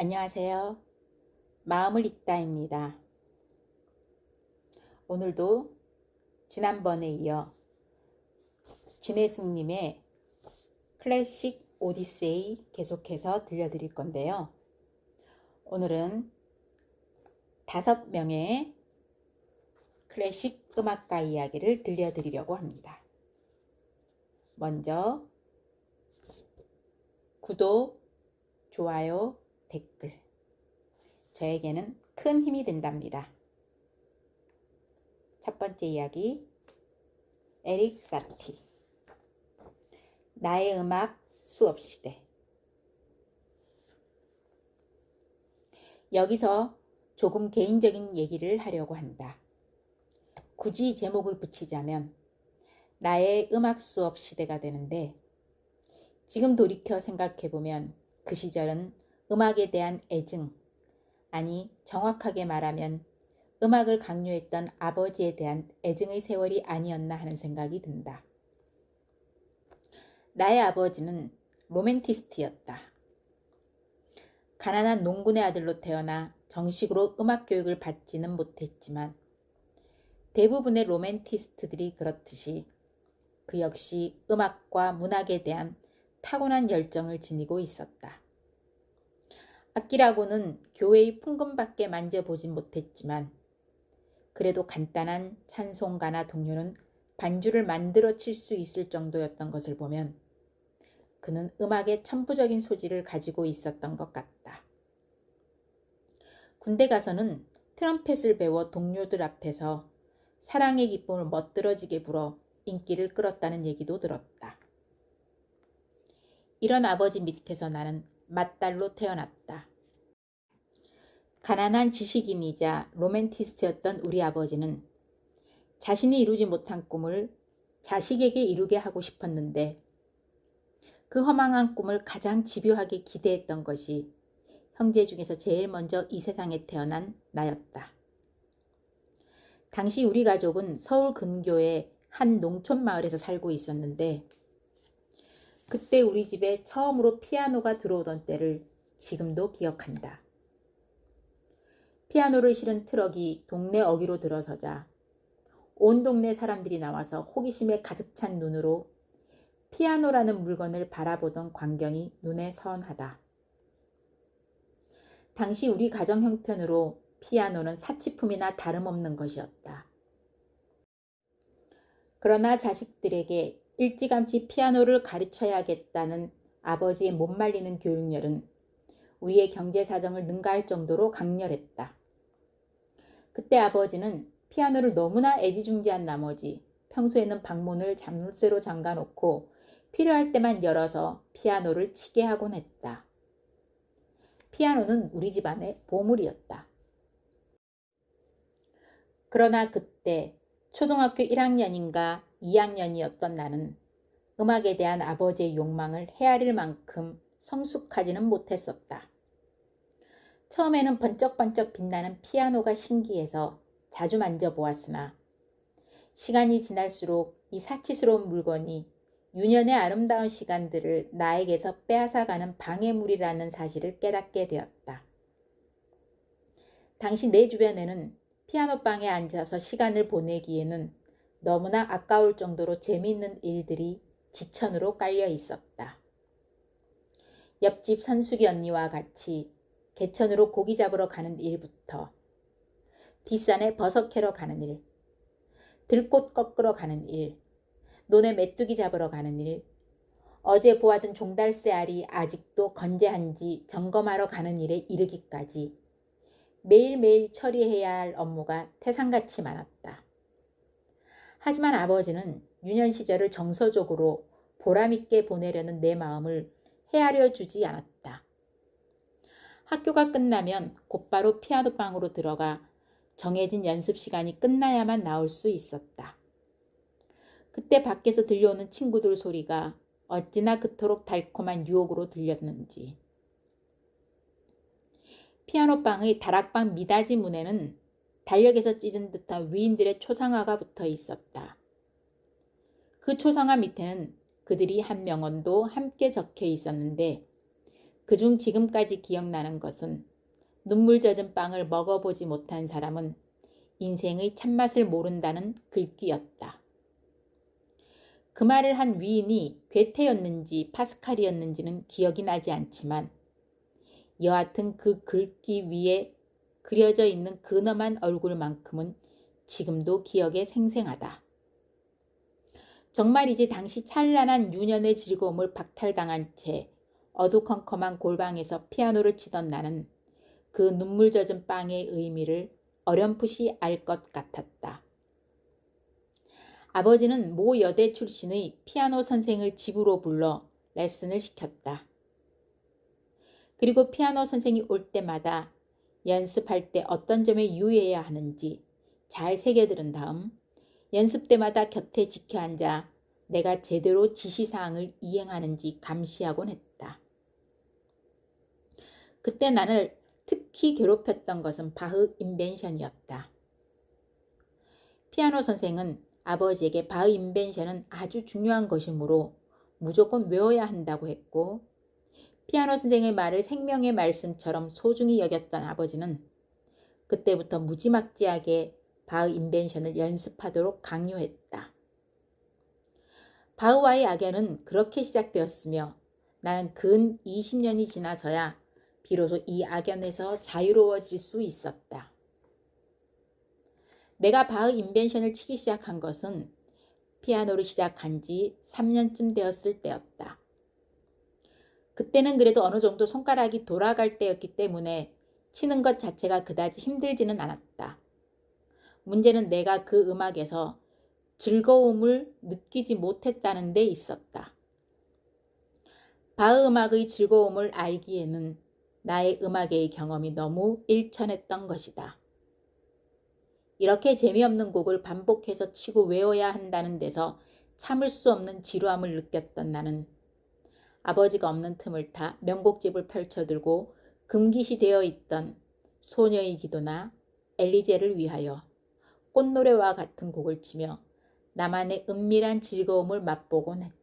안녕하세요. 마음을 읽다입니다. 오늘도 지난번에 이어 진혜숙님의 클래식 오디세이 계속해서 들려드릴 건데요. 오늘은 5명의 클래식 음악가 이야기를 들려드리려고 합니다. 먼저 구독, 좋아요, 댓글. 저에게는 큰 힘이 된답니다. 첫 번째 이야기, 에릭 사티. 나의 음악 수업시대. 여기서 조금 개인적인 얘기를 하려고 한다. 굳이 제목을 붙이자면 나의 음악 수업 시대가 되는데, 지금 돌이켜 생각해보면 그 시절은 음악에 대한 애증, 아니 정확하게 말하면 음악을 강요했던 아버지에 대한 애증의 세월이 아니었나 하는 생각이 든다. 나의 아버지는 로맨티스트였다. 가난한 농군의 아들로 태어나 정식으로 음악 교육을 받지는 못했지만 대부분의 로맨티스트들이 그렇듯이 그 역시 음악과 문학에 대한 타고난 열정을 지니고 있었다. 악기라고는 교회의 풍금밖에 만져보진 못했지만 그래도 간단한 찬송가나 동요는 반주를 만들어 칠 수 있을 정도였던 것을 보면 그는 음악의 천부적인 소질을 가지고 있었던 것 같다. 군대 가서는 트럼펫을 배워 동료들 앞에서 사랑의 기쁨을 멋들어지게 불어 인기를 끌었다는 얘기도 들었다. 이런 아버지 밑에서 나는 맏딸로 태어났다. 가난한 지식인이자 로맨티스트였던 우리 아버지는 자신이 이루지 못한 꿈을 자식에게 이루게 하고 싶었는데 그 허망한 꿈을 가장 집요하게 기대했던 것이 형제 중에서 제일 먼저 이 세상에 태어난 나였다. 당시 우리 가족은 서울 근교의 한 농촌 마을에서 살고 있었는데 그때 우리 집에 처음으로 피아노가 들어오던 때를 지금도 기억한다. 피아노를 실은 트럭이 동네 어귀로 들어서자 온 동네 사람들이 나와서 호기심에 가득 찬 눈으로 피아노라는 물건을 바라보던 광경이 눈에 선하다. 당시 우리 가정 형편으로 피아노는 사치품이나 다름없는 것이었다. 그러나 자식들에게 일찌감치 피아노를 가르쳐야겠다는 아버지의 못 말리는 교육열은 우리의 경제 사정을 능가할 정도로 강렬했다. 그때 아버지는 피아노를 너무나 애지중지한 나머지 평소에는 방문을 자물쇠로 잠가놓고 필요할 때만 열어서 피아노를 치게 하곤 했다. 피아노는 우리 집안의 보물이었다. 그러나 그때 초등학교 1학년인가 2학년이었던 나는 음악에 대한 아버지의 욕망을 헤아릴 만큼 성숙하지는 못했었다. 처음에는 번쩍번쩍 빛나는 피아노가 신기해서 자주 만져보았으나 시간이 지날수록 이 사치스러운 물건이 유년의 아름다운 시간들을 나에게서 빼앗아가는 방해물이라는 사실을 깨닫게 되었다. 당시 내 주변에는 피아노방에 앉아서 시간을 보내기에는 너무나 아까울 정도로 재미있는 일들이 지천으로 깔려 있었다. 옆집 선숙이 언니와 같이 개천으로 고기 잡으러 가는 일부터 뒷산에 버섯 캐러 가는 일, 들꽃 꺾으러 가는 일, 논에 메뚜기 잡으러 가는 일, 어제 보아둔 종달새 알이 아직도 건재한지 점검하러 가는 일에 이르기까지 매일매일 처리해야 할 업무가 태산같이 많았다. 하지만 아버지는 유년 시절을 정서적으로 보람있게 보내려는 내 마음을 헤아려 주지 않았다. 학교가 끝나면 곧바로 피아노방으로 들어가 정해진 연습 시간이 끝나야만 나올 수 있었다. 그때 밖에서 들려오는 친구들 소리가 어찌나 그토록 달콤한 유혹으로 들렸는지. 피아노방의 다락방 미닫이 문에는 달력에서 찢은 듯한 위인들의 초상화가 붙어 있었다. 그 초상화 밑에는 그들이 한 명언도 함께 적혀 있었는데 그중 지금까지 기억나는 것은 눈물 젖은 빵을 먹어보지 못한 사람은 인생의 참맛을 모른다는 글귀였다. 그 말을 한 위인이 괴테였는지 파스칼이었는지는 기억이 나지 않지만 여하튼 그 글귀 위에 그려져 있는 근엄한 얼굴만큼은 지금도 기억에 생생하다. 정말이지 당시 찬란한 유년의 즐거움을 박탈당한 채 어두컴컴한 골방에서 피아노를 치던 나는 그 눈물 젖은 빵의 의미를 어렴풋이 알 것 같았다. 아버지는 모 여대 출신의 피아노 선생을 집으로 불러 레슨을 시켰다. 그리고 피아노 선생이 올 때마다 연습할 때 어떤 점에 유의해야 하는지 잘 새겨들은 다음 연습 때마다 곁에 지켜 앉아 내가 제대로 지시사항을 이행하는지 감시하곤 했다. 그때 나를 특히 괴롭혔던 것은 바흐 인벤션이었다. 피아노 선생은 아버지에게 바흐 인벤션은 아주 중요한 것이므로 무조건 외워야 한다고 했고 피아노 선생의 말을 생명의 말씀처럼 소중히 여겼던 아버지는 그때부터 무지막지하게 바흐 인벤션을 연습하도록 강요했다. 바흐와의 악연은 그렇게 시작되었으며 나는 근 20년이 지나서야 비로소 이 악연에서 자유로워질 수 있었다. 내가 바흐 인벤션을 치기 시작한 것은 피아노를 시작한 지 3년쯤 되었을 때였다. 그때는 그래도 어느 정도 손가락이 돌아갈 때였기 때문에 치는 것 자체가 그다지 힘들지는 않았다. 문제는 내가 그 음악에서 즐거움을 느끼지 못했다는 데 있었다. 바흐 음악의 즐거움을 알기에는 나의 음악의 경험이 너무 일천했던 것이다. 이렇게 재미없는 곡을 반복해서 치고 외워야 한다는 데서 참을 수 없는 지루함을 느꼈던 나는 아버지가 없는 틈을 타 명곡집을 펼쳐들고 금기시 되어 있던 소녀의 기도나 엘리제를 위하여 꽃노래와 같은 곡을 치며 나만의 은밀한 즐거움을 맛보곤 했다.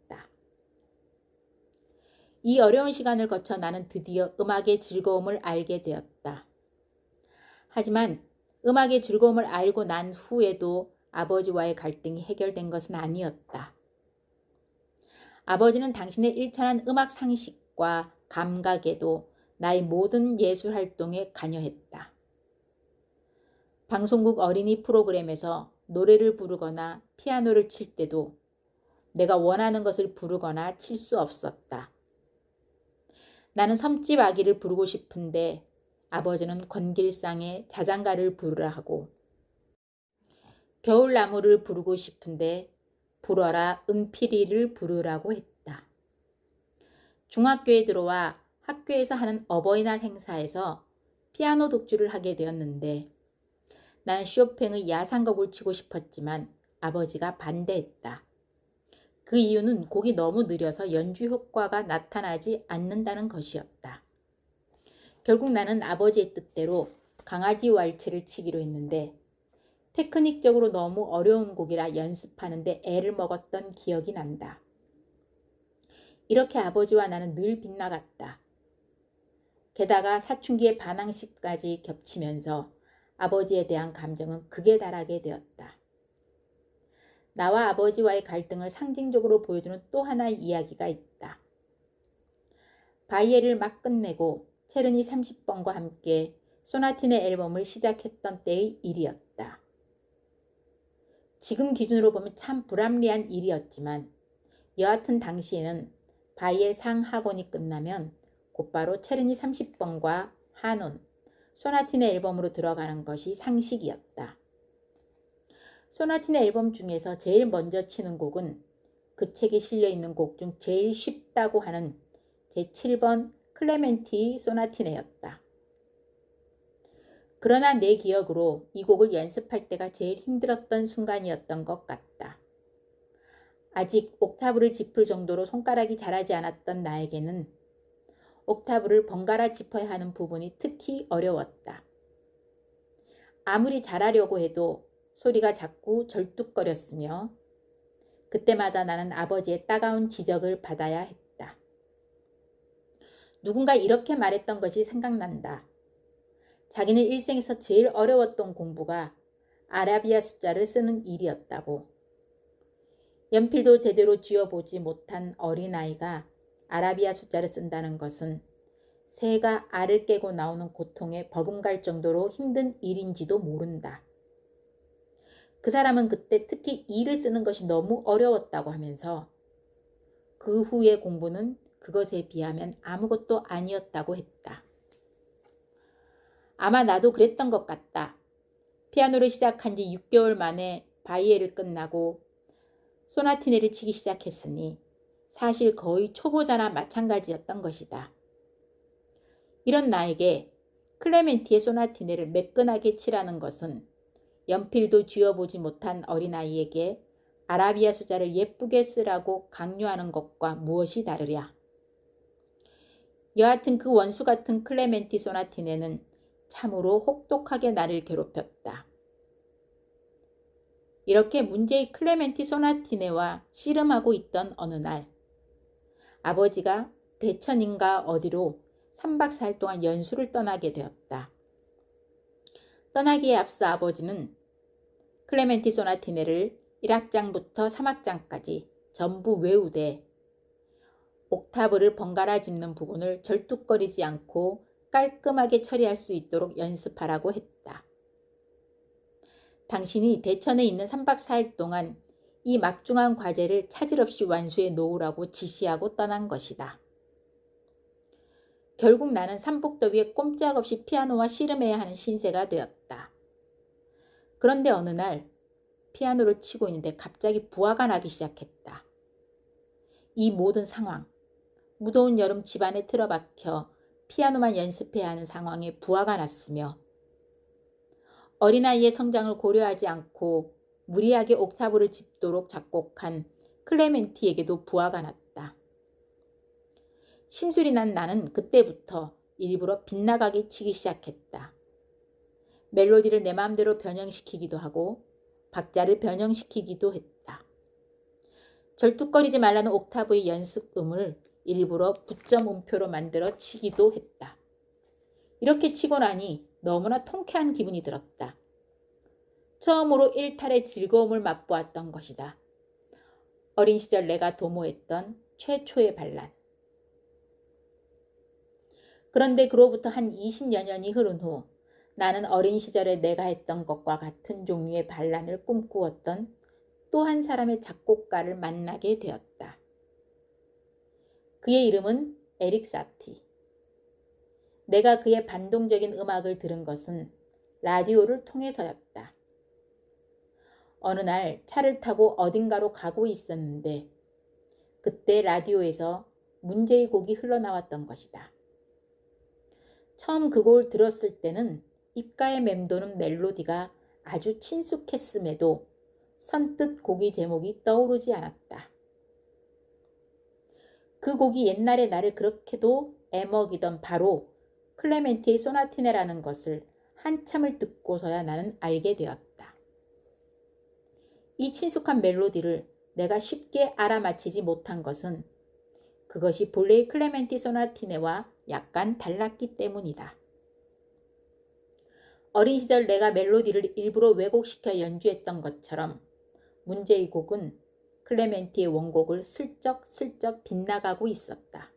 이 어려운 시간을 거쳐 나는 드디어 음악의 즐거움을 알게 되었다. 하지만 음악의 즐거움을 알고 난 후에도 아버지와의 갈등이 해결된 것은 아니었다. 아버지는 당신의 일천한 음악 상식과 감각에도 나의 모든 예술 활동에 관여했다. 방송국 어린이 프로그램에서 노래를 부르거나 피아노를 칠 때도 내가 원하는 것을 부르거나 칠 수 없었다. 나는 섬집 아기를 부르고 싶은데 아버지는 건길상의 자장가를 부르라 하고 겨울나무를 부르고 싶은데 불어라 은피리를 부르라고 했다. 중학교에 들어와 학교에서 하는 어버이날 행사에서 피아노 독주를 하게 되었는데 나는 쇼팽의 야상곡을 치고 싶었지만 아버지가 반대했다. 그 이유는 곡이 너무 느려서 연주 효과가 나타나지 않는다는 것이었다. 결국 나는 아버지의 뜻대로 강아지 왈츠를 치기로 했는데 테크닉적으로 너무 어려운 곡이라 연습하는데 애를 먹었던 기억이 난다. 이렇게 아버지와 나는 늘 빗나갔다. 게다가 사춘기의 반항식까지 겹치면서 아버지에 대한 감정은 극에 달하게 되었다. 나와 아버지와의 갈등을 상징적으로 보여주는 또 하나의 이야기가 있다. 바이에를 막 끝내고 체르니 30번과 함께 소나틴의 앨범을 시작했던 때의 일이었다. 지금 기준으로 보면 참 불합리한 일이었지만 여하튼 당시에는 바이엘 상학원이 끝나면 곧바로 체르니 30번과 하논, 소나틴의 앨범으로 들어가는 것이 상식이었다. 소나틴의 앨범 중에서 제일 먼저 치는 곡은 그 책에 실려있는 곡 중 제일 쉽다고 하는 제7번 클레멘티 소나티네였다. 그러나 내 기억으로 이 곡을 연습할 때가 제일 힘들었던 순간이었던 것 같다. 아직 옥타브를 짚을 정도로 손가락이 자라지 않았던 나에게는 옥타브를 번갈아 짚어야 하는 부분이 특히 어려웠다. 아무리 잘하려고 해도 소리가 자꾸 절뚝거렸으며 그때마다 나는 아버지의 따가운 지적을 받아야 했다. 누군가 이렇게 말했던 것이 생각난다. 자기는 일생에서 제일 어려웠던 공부가 아라비아 숫자를 쓰는 일이었다고. 연필도 제대로 쥐어보지 못한 어린아이가 아라비아 숫자를 쓴다는 것은 새가 알을 깨고 나오는 고통에 버금갈 정도로 힘든 일인지도 모른다. 그 사람은 그때 특히 일을 쓰는 것이 너무 어려웠다고 하면서 그 후의 공부는 그것에 비하면 아무것도 아니었다고 했다. 아마 나도 그랬던 것 같다. 피아노를 시작한 지 6개월 만에 바이에를 끝나고 소나티네를 치기 시작했으니 사실 거의 초보자나 마찬가지였던 것이다. 이런 나에게 클레멘티의 소나티네를 매끈하게 치라는 것은 연필도 쥐어보지 못한 어린아이에게 아라비아 숫자를 예쁘게 쓰라고 강요하는 것과 무엇이 다르랴. 여하튼 그 원수 같은 클레멘티 소나티네는 참으로 혹독하게 나를 괴롭혔다. 이렇게 문제의 클레멘티 소나티네와 씨름하고 있던 어느 날 아버지가 대천인가 어디로 3박 4일 동안 연수를 떠나게 되었다. 떠나기에 앞서 아버지는 클레멘티 소나티네를 1악장부터 3악장까지 전부 외우되 옥타브를 번갈아 짚는 부분을 절뚝거리지 않고 깔끔하게 처리할 수 있도록 연습하라고 했다. 당신이 대천에 있는 3박 4일 동안 이 막중한 과제를 차질 없이 완수해 놓으라고 지시하고 떠난 것이다. 결국 나는 삼복더위에 꼼짝없이 피아노와 씨름해야 하는 신세가 되었다. 그런데 어느 날 피아노를 치고 있는데 갑자기 부하가 나기 시작했다. 이 모든 상황, 무더운 여름 집안에 틀어박혀 피아노만 연습해야 하는 상황에 부하가 났으며 어린아이의 성장을 고려하지 않고 무리하게 옥타브를 짚도록 작곡한 클레멘티에게도 부하가 났다. 심술이 난 나는 그때부터 일부러 빗나가게 치기 시작했다. 멜로디를 내 마음대로 변형시키기도 하고 박자를 변형시키기도 했다. 절뚝거리지 말라는 옥타브의 연습음을 일부러 부점 음표로 만들어 치기도 했다. 이렇게 치고 나니 너무나 통쾌한 기분이 들었다. 처음으로 일탈의 즐거움을 맛보았던 것이다. 어린 시절 내가 도모했던 최초의 반란. 그런데 그로부터 한 20여 년이 흐른 후 나는 어린 시절에 내가 했던 것과 같은 종류의 반란을 꿈꾸었던 또 한 사람의 작곡가를 만나게 되었다. 그의 이름은 에릭 사티. 내가 그의 반동적인 음악을 들은 것은 라디오를 통해서였다. 어느 날 차를 타고 어딘가로 가고 있었는데 그때 라디오에서 문제의 곡이 흘러나왔던 것이다. 처음 그 곡을 들었을 때는 입가에 맴도는 멜로디가 아주 친숙했음에도 선뜻 곡의 제목이 떠오르지 않았다. 그 곡이 옛날에 나를 그렇게도 애먹이던 바로 클레멘티의 소나티네라는 것을 한참을 듣고서야 나는 알게 되었다. 이 친숙한 멜로디를 내가 쉽게 알아맞히지 못한 것은 그것이 본래의 클레멘티 소나티네와 약간 달랐기 때문이다. 어린 시절 내가 멜로디를 일부러 왜곡시켜 연주했던 것처럼 문제의 곡은 클레멘티의 원곡을 슬쩍슬쩍 빗나가고 있었다.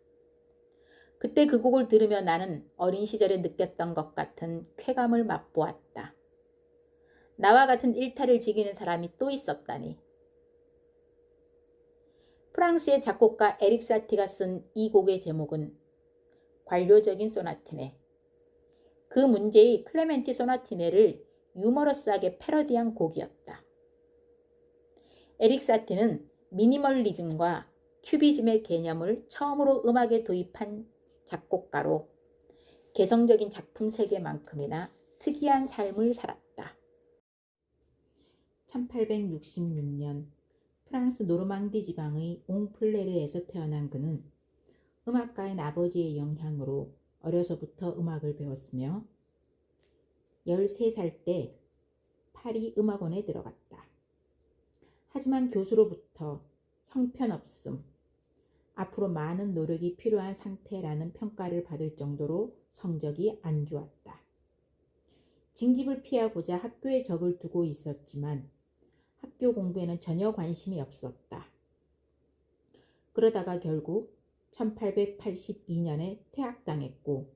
그때 그 곡을 들으며 나는 어린 시절에 느꼈던 것 같은 쾌감을 맛보았다. 나와 같은 일탈을 즐기는 사람이 또 있었다니. 프랑스의 작곡가 에릭 사티가 쓴 이 곡의 제목은 관료적인 소나티네. 그 문제의 클레멘티 소나티네를 유머러스하게 패러디한 곡이었다. 에릭 사티는 미니멀리즘과 큐비즘의 개념을 처음으로 음악에 도입한 작곡가로 개성적인 작품 세계만큼이나 특이한 삶을 살았다. 1866년 프랑스 노르망디 지방의 옹플레르에서 태어난 그는 음악가인 아버지의 영향으로 어려서부터 음악을 배웠으며 13살 때 파리 음악원에 들어갔다. 하지만 교수로부터 형편없음, 앞으로 많은 노력이 필요한 상태라는 평가를 받을 정도로 성적이 안 좋았다. 징집을 피하고자 학교에 적을 두고 있었지만 학교 공부에는 전혀 관심이 없었다. 그러다가 결국 1882년에 퇴학당했고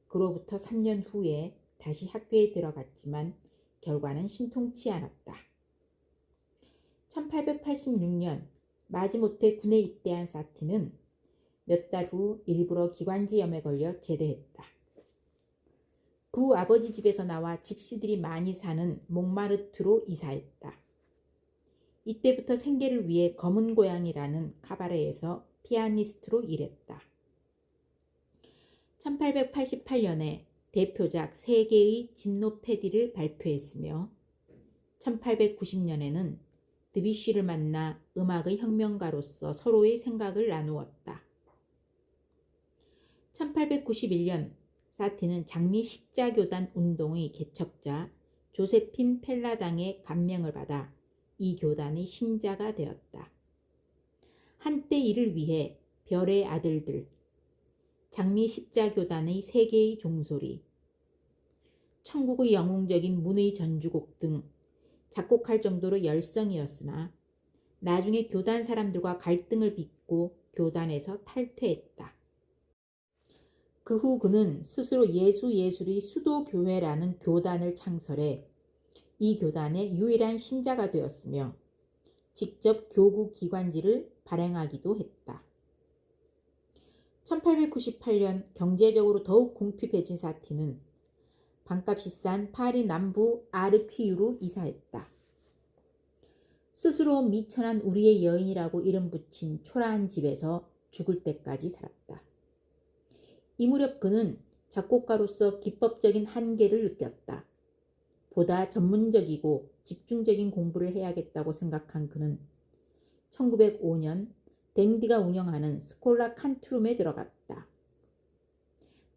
그로부터 3년 후에 다시 학교에 들어갔지만 결과는 신통치 않았다. 1886년 마지못해 군에 입대한 사티는 몇 달 후 일부러 기관지염에 걸려 제대했다. 부 아버지 집에서 나와 집시들이 많이 사는 몽마르트로 이사했다. 이때부터 생계를 위해 검은 고양이라는 카바레에서 피아니스트로 일했다. 1888년에 대표작 3개의 짐노페디를 발표했으며 1890년에는 드뷔시를 만나 음악의 혁명가로서 서로의 생각을 나누었다. 1891년 사티는 장미 십자교단 운동의 개척자 조세핀 펠라당의 감명을 받아 이 교단의 신자가 되었다. 한때 이를 위해 별의 아들들, 장미 십자교단의 3개의 종소리, 천국의 영웅적인 문의 전주곡 등 작곡할 정도로 열성이었으나 나중에 교단 사람들과 갈등을 빚고 교단에서 탈퇴했다. 그 후 그는 스스로 예술의 수도교회라는 교단을 창설해 이 교단의 유일한 신자가 되었으며 직접 교구 기관지를 발행하기도 했다. 1898년 경제적으로 더욱 궁핍해진 사티는 반값이 싼 파리 남부 아르퀴유로 이사했다. 스스로 미천한 우리의 여인이라고 이름 붙인 초라한 집에서 죽을 때까지 살았다. 이 무렵 그는 작곡가로서 기법적인 한계를 느꼈다. 보다 전문적이고 집중적인 공부를 해야겠다고 생각한 그는 1905년 뱅디가 운영하는 스콜라 칸투룸에 들어갔다.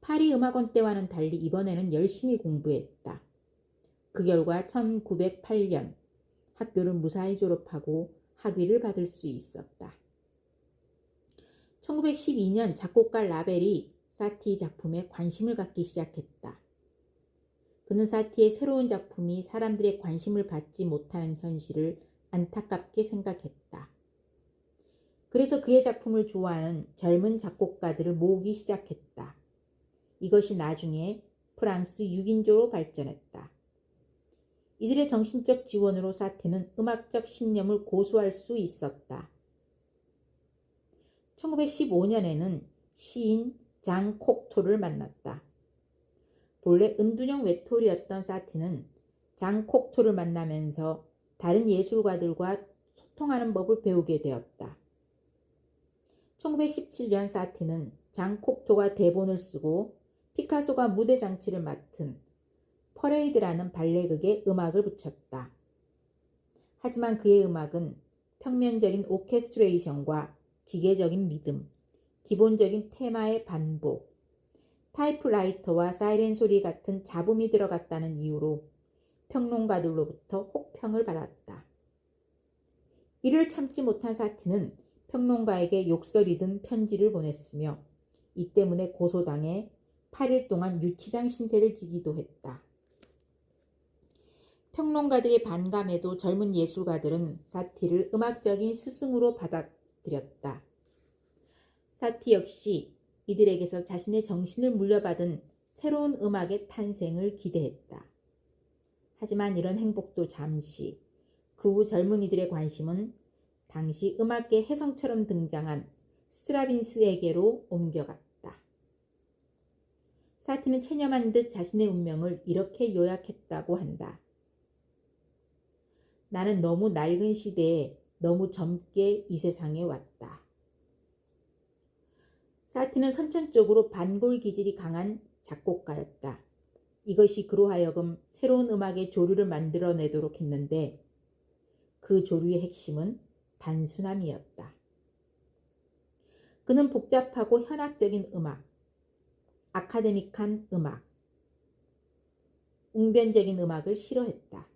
파리 음악원 때와는 달리 이번에는 열심히 공부했다. 그 결과 1908년 학교를 무사히 졸업하고 학위를 받을 수 있었다. 1912년 작곡가 라벨이 사티 작품에 관심을 갖기 시작했다. 그는 사티의 새로운 작품이 사람들의 관심을 받지 못하는 현실을 안타깝게 생각했다. 그래서 그의 작품을 좋아하는 젊은 작곡가들을 모으기 시작했다. 이것이 나중에 프랑스 6인조로 발전했다. 이들의 정신적 지원으로 사티는 음악적 신념을 고수할 수 있었다. 1915년에는 시인 장 콕토를 만났다. 본래 은둔형 외톨이였던 사티는 장 콕토를 만나면서 다른 예술가들과 소통하는 법을 배우게 되었다. 1917년 사티는 장 콕토가 대본을 쓰고 피카소가 무대 장치를 맡은 퍼레이드라는 발레극에 음악을 붙였다. 하지만 그의 음악은 평면적인 오케스트레이션과 기계적인 리듬, 기본적인 테마의 반복, 타이프라이터와 사이렌 소리 같은 잡음이 들어갔다는 이유로 평론가들로부터 혹평을 받았다. 이를 참지 못한 사티는 평론가에게 욕설이든 편지를 보냈으며 이 때문에 고소당해 8일 동안 유치장 신세를 지기도 했다. 평론가들의 반감에도 젊은 예술가들은 사티를 음악적인 스승으로 받아들였다. 사티 역시 이들에게서 자신의 정신을 물려받은 새로운 음악의 탄생을 기대했다. 하지만 이런 행복도 잠시, 그 후 젊은이들의 관심은 당시 음악계 혜성처럼 등장한 스트라빈스에게로 옮겨갔다. 사티는 체념한 듯 자신의 운명을 이렇게 요약했다고 한다. 나는 너무 낡은 시대에 너무 젊게 이 세상에 왔다. 사티는 선천적으로 반골 기질이 강한 작곡가였다. 이것이 그로 하여금 새로운 음악의 조류를 만들어내도록 했는데 그 조류의 핵심은 단순함이었다. 그는 복잡하고 현학적인 음악, 아카데믹한 음악, 웅변적인 음악을 싫어했다.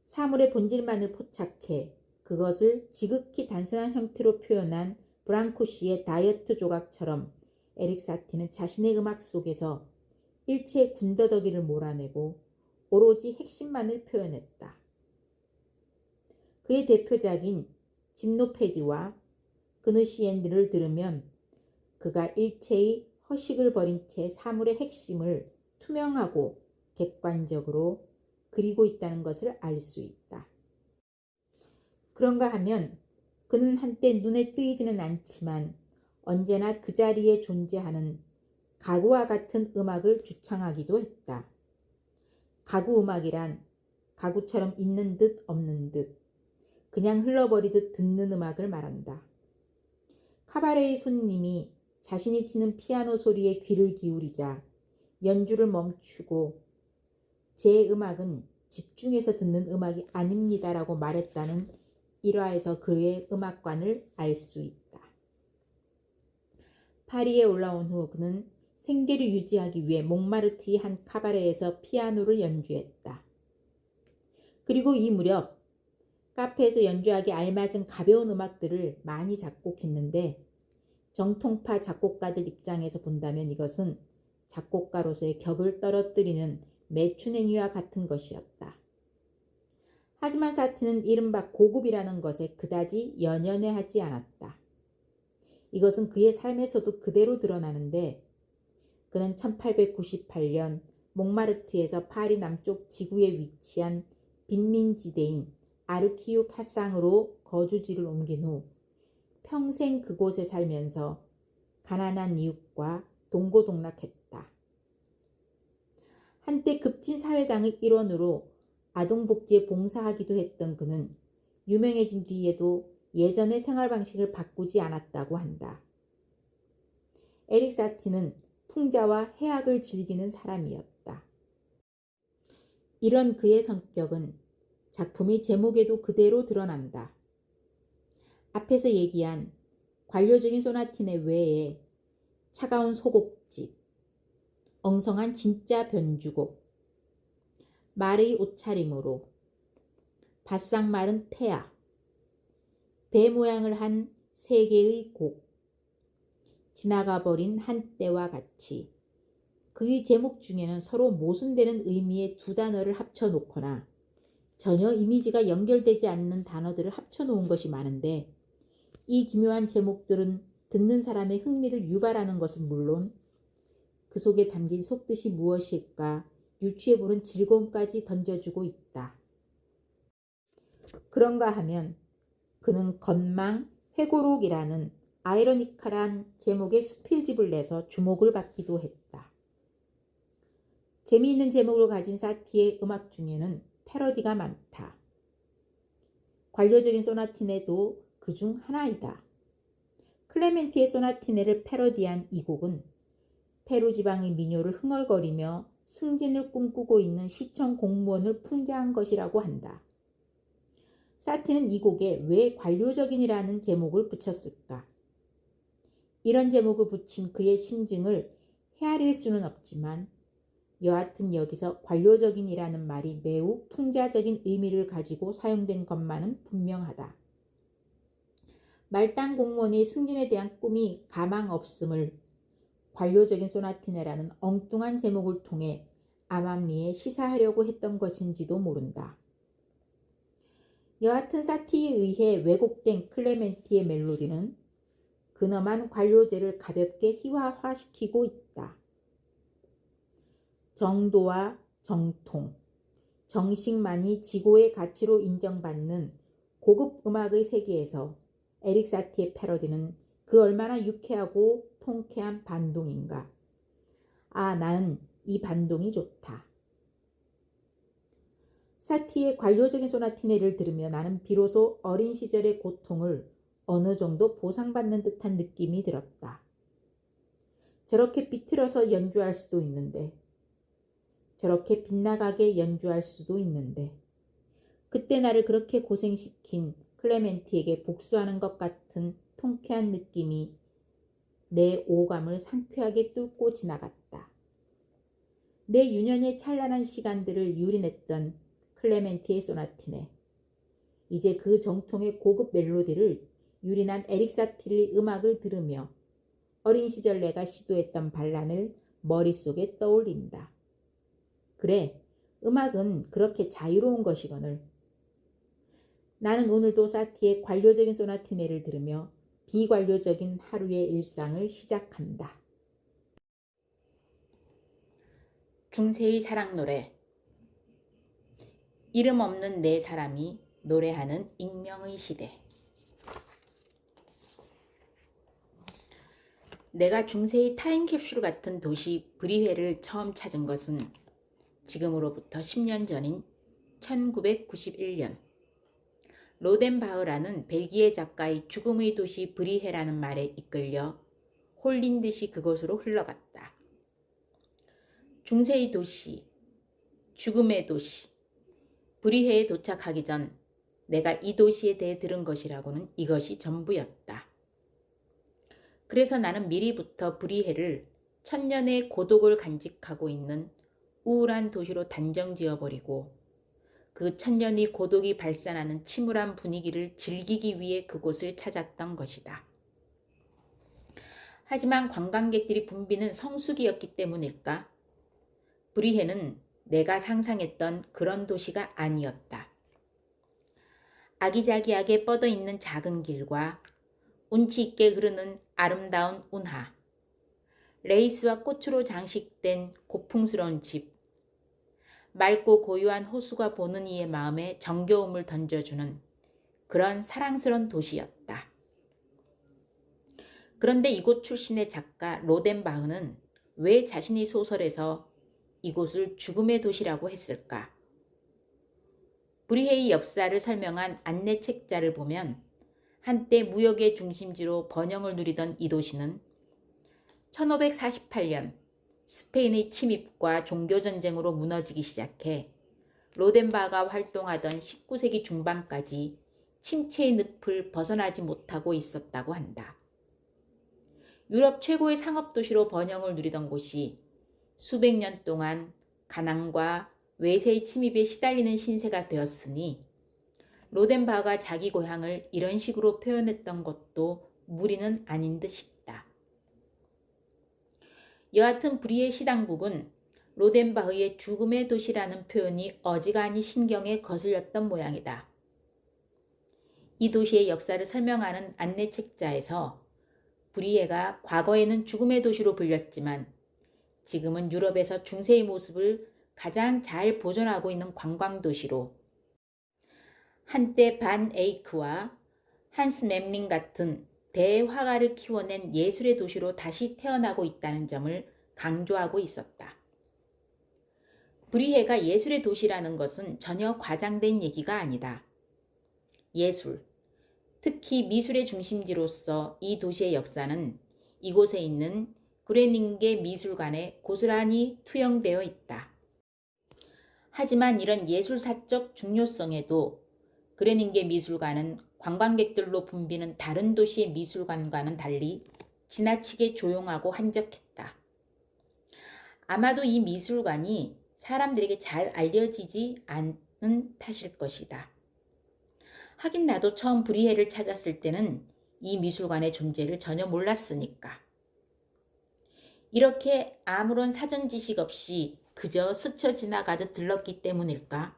사물의 본질만을 포착해 그것을 지극히 단순한 형태로 표현한 브랑쿠시의 다이어트 조각처럼 에릭 사티는 자신의 음악 속에서 일체의 군더더기를 몰아내고 오로지 핵심만을 표현했다. 그의 대표작인 짐노패디와 그느시엔드를 들으면 그가 일체의 허식을 버린 채 사물의 핵심을 투명하고 객관적으로 그리고 있다는 것을 알 수 있다. 그런가 하면 그는 한때 눈에 띄지는 않지만 언제나 그 자리에 존재하는 가구와 같은 음악을 주창하기도 했다. 가구 음악이란 가구처럼 있는 듯 없는 듯 그냥 흘러버리듯 듣는 음악을 말한다. 카바레의 손님이 자신이 치는 피아노 소리에 귀를 기울이자 연주를 멈추고 제 음악은 집중해서 듣는 음악이 아닙니다라고 말했다는 일화에서 그의 음악관을 알 수 있다. 파리에 올라온 후 그는 생계를 유지하기 위해 몽마르트의 한 카바레에서 피아노를 연주했다. 그리고 이 무렵 카페에서 연주하기 알맞은 가벼운 음악들을 많이 작곡했는데 정통파 작곡가들 입장에서 본다면 이것은 작곡가로서의 격을 떨어뜨리는 매춘행위와 같은 것이었다. 하지만 사티는 이른바 고급이라는 것에 그다지 연연해하지 않았다. 이것은 그의 삶에서도 그대로 드러나는데 그는 1898년 몽마르트에서 파리 남쪽 지구에 위치한 빈민지대인 아르키우 카상으로 거주지를 옮긴 후 평생 그곳에 살면서 가난한 이웃과 동고동락했다. 한때 급진사회당의 일원으로 아동복지에 봉사하기도 했던 그는 유명해진 뒤에도 예전의 생활 방식을 바꾸지 않았다고 한다. 에릭 사티는 풍자와 해악을 즐기는 사람이었다. 이런 그의 성격은 작품의 제목에도 그대로 드러난다. 앞에서 얘기한 관료적인 소나티네 외에 차가운 소곡집, 엉성한 진짜 변주곡, 말의 옷차림으로, 바싹 마른 태아, 배 모양을 한 세 개의 곡, 지나가버린 한때와 같이 그의 제목 중에는 서로 모순되는 의미의 두 단어를 합쳐놓거나 전혀 이미지가 연결되지 않는 단어들을 합쳐놓은 것이 많은데 이 기묘한 제목들은 듣는 사람의 흥미를 유발하는 것은 물론 그 속에 담긴 속뜻이 무엇일까 유추해보는 즐거움까지 던져주고 있다. 그런가 하면 그는 건망, 회고록이라는 아이러니컬한 제목의 수필집을 내서 주목을 받기도 했다. 재미있는 제목을 가진 사티의 음악 중에는 패러디가 많다. 관료적인 소나티네도 그중 하나이다. 클레멘티의 소나티네를 패러디한 이 곡은 페루 지방의 민요를 흥얼거리며 승진을 꿈꾸고 있는 시청 공무원을 풍자한 것이라고 한다. 사티는 이 곡에 왜 관료적인이라는 제목을 붙였을까? 이런 제목을 붙인 그의 심증을 헤아릴 수는 없지만 여하튼 여기서 관료적인이라는 말이 매우 풍자적인 의미를 가지고 사용된 것만은 분명하다. 말단 공무원의 승진에 대한 꿈이 가망 없음을 관료적인 소나티네라는 엉뚱한 제목을 통해 암암리에 시사하려고 했던 것인지도 모른다. 여하튼 사티에 의해 왜곡된 클레멘티의 멜로디는 근엄한 관료제를 가볍게 희화화시키고 있다. 정도와 정통, 정식만이 지고의 가치로 인정받는 고급 음악의 세계에서 에릭 사티의 패러디는 그 얼마나 유쾌하고 통쾌한 반동인가. 아, 나는 이 반동이 좋다. 사티의 관료적인 소나티네를 들으며 나는 비로소 어린 시절의 고통을 어느 정도 보상받는 듯한 느낌이 들었다. 저렇게 비틀어서 연주할 수도 있는데, 저렇게 빗나가게 연주할 수도 있는데, 그때 나를 그렇게 고생시킨 클레멘티에게 복수하는 것 같은 통쾌한 느낌이 내 오감을 상쾌하게 뚫고 지나갔다. 내 유년의 찬란한 시간들을 유린했던 클레멘티의 소나티네. 이제 그 정통의 고급 멜로디를 유린한 에릭 사티의 음악을 들으며 어린 시절 내가 시도했던 반란을 머릿속에 떠올린다. 그래, 음악은 그렇게 자유로운 것이거늘. 나는 오늘도 사티의 관료적인 소나티네를 들으며 비관료적인 하루의 일상을 시작한다. 중세의 사랑 노래. 이름 없는 네 사람이 노래하는 익명의 시대. 내가 중세의 타임캡슐 같은 도시 브리헤를 처음 찾은 것은 지금으로부터 10년 전인 1991년. 로덴바흐라는 벨기에 작가의 죽음의 도시 브리헤라는 말에 이끌려 홀린 듯이 그곳으로 흘러갔다. 중세의 도시, 죽음의 도시, 브리헤에 도착하기 전 내가 이 도시에 대해 들은 것이라고는 이것이 전부였다. 그래서 나는 미리부터 브리헤를 천년의 고독을 간직하고 있는 우울한 도시로 단정 지어버리고 그 천년의 고독이 발산하는 침울한 분위기를 즐기기 위해 그곳을 찾았던 것이다. 하지만 관광객들이 붐비는 성수기였기 때문일까? 브리헤는 내가 상상했던 그런 도시가 아니었다. 아기자기하게 뻗어있는 작은 길과 운치 있게 흐르는 아름다운 운하, 레이스와 꽃으로 장식된 고풍스러운 집, 맑고 고요한 호수가 보는 이의 마음에 정겨움을 던져주는 그런 사랑스러운 도시였다. 그런데 이곳 출신의 작가 로덴바흐는 왜 자신의 소설에서 이곳을 죽음의 도시라고 했을까? 브리헤의 역사를 설명한 안내 책자를 보면 한때 무역의 중심지로 번영을 누리던 이 도시는 1548년 스페인의 침입과 종교전쟁으로 무너지기 시작해 로덴바흐가 활동하던 19세기 중반까지 침체의 늪을 벗어나지 못하고 있었다고 한다. 유럽 최고의 상업도시로 번영을 누리던 곳이 수백 년 동안 가난과 외세의 침입에 시달리는 신세가 되었으니 로덴바흐가 자기 고향을 이런 식으로 표현했던 것도 무리는 아닌 듯 싶다. 여하튼 브리헤 시당국은 로덴바흐의 죽음의 도시라는 표현이 어지간히 신경에 거슬렸던 모양이다. 이 도시의 역사를 설명하는 안내책자에서 브리헤가 과거에는 죽음의 도시로 불렸지만 지금은 유럽에서 중세의 모습을 가장 잘 보존하고 있는 관광도시로 한때 반 에이크와 한스 멤링 같은 대화가를 키워낸 예술의 도시로 다시 태어나고 있다는 점을 강조하고 있었다. 브리헤가 예술의 도시라는 것은 전혀 과장된 얘기가 아니다. 예술, 특히 미술의 중심지로서 이 도시의 역사는 이곳에 있는 그레닝게 미술관에 고스란히 투영되어 있다. 하지만 이런 예술사적 중요성에도 그레닝게 미술관은 관광객들로 붐비는 다른 도시의 미술관과는 달리 지나치게 조용하고 한적했다. 아마도 이 미술관이 사람들에게 잘 알려지지 않은 탓일 것이다. 하긴 나도 처음 브리헤를 찾았을 때는 이 미술관의 존재를 전혀 몰랐으니까. 이렇게 아무런 사전 지식 없이 그저 스쳐 지나가듯 들렀기 때문일까?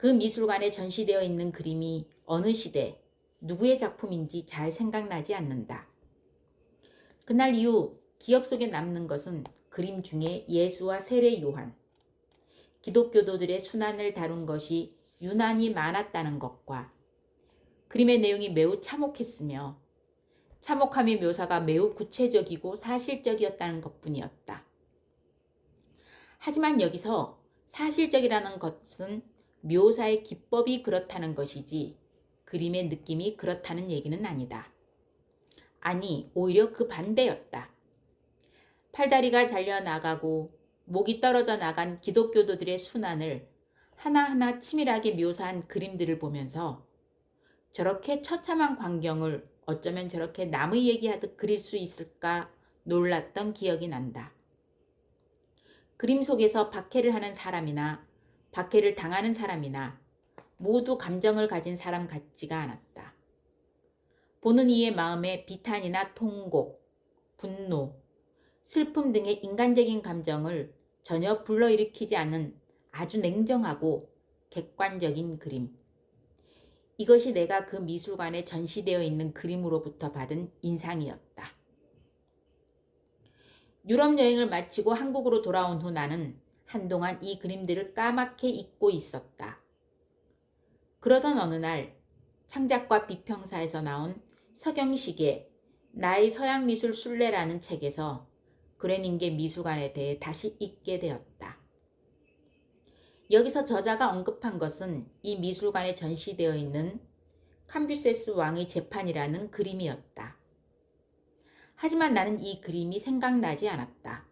그 미술관에 전시되어 있는 그림이 어느 시대, 누구의 작품인지 잘 생각나지 않는다. 그날 이후 기억 속에 남는 것은 그림 중에 예수와 세례 요한, 기독교도들의 순환을 다룬 것이 유난히 많았다는 것과 그림의 내용이 매우 참혹했으며 참혹함의 묘사가 매우 구체적이고 사실적이었다는 것뿐이었다. 하지만 여기서 사실적이라는 것은 묘사의 기법이 그렇다는 것이지 그림의 느낌이 그렇다는 얘기는 아니다. 아니, 오히려 그 반대였다. 팔다리가 잘려나가고 목이 떨어져 나간 기독교도들의 순환을 하나하나 치밀하게 묘사한 그림들을 보면서 저렇게 처참한 광경을 어쩌면 저렇게 남의 얘기하듯 그릴 수 있을까 놀랐던 기억이 난다. 그림 속에서 박해를 하는 사람이나 박해를 당하는 사람이나 모두 감정을 가진 사람 같지가 않았다. 보는 이의 마음에 비탄이나 통곡, 분노, 슬픔 등의 인간적인 감정을 전혀 불러일으키지 않는 아주 냉정하고 객관적인 그림. 이것이 내가 그 미술관에 전시되어 있는 그림으로부터 받은 인상이었다. 유럽 여행을 마치고 한국으로 돌아온 후 나는 한동안 이 그림들을 까맣게 잊고 있었다. 그러던 어느 날 창작과 비평사에서 나온 서경식의 나의 서양미술 순례라는 책에서 그레닝게 미술관에 대해 다시 읽게 되었다. 여기서 저자가 언급한 것은 이 미술관에 전시되어 있는 캄비세스 왕의 재판이라는 그림이었다. 하지만 나는 이 그림이 생각나지 않았다.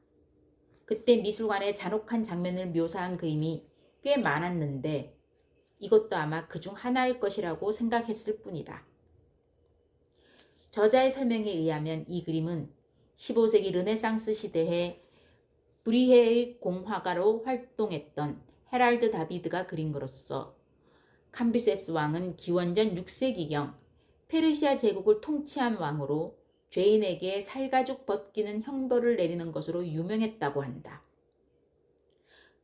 그때 미술관의 잔혹한 장면을 묘사한 그림이 꽤 많았는데 이것도 아마 그중 하나일 것이라고 생각했을 뿐이다. 저자의 설명에 의하면 이 그림은 15세기 르네상스 시대에 브리헤의 공화가로 활동했던 헤랄드 다비드가 그린 것으로서 캄비세스 왕은 기원전 6세기경 페르시아 제국을 통치한 왕으로 죄인에게 살가죽 벗기는 형벌을 내리는 것으로 유명했다고 한다.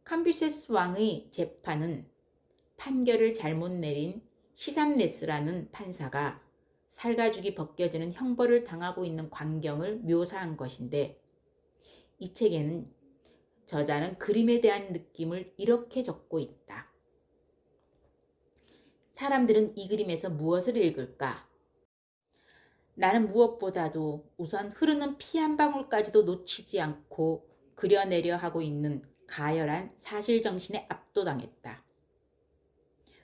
캄비세스 왕의 재판은 판결을 잘못 내린 시삼네스라는 판사가 살가죽이 벗겨지는 형벌을 당하고 있는 광경을 묘사한 것인데 이 책에는 저자는 그림에 대한 느낌을 이렇게 적고 있다. 사람들은 이 그림에서 무엇을 읽을까? 나는 무엇보다도 우선 흐르는 피 한 방울까지도 놓치지 않고 그려내려 하고 있는 가열한 사실정신에 압도당했다.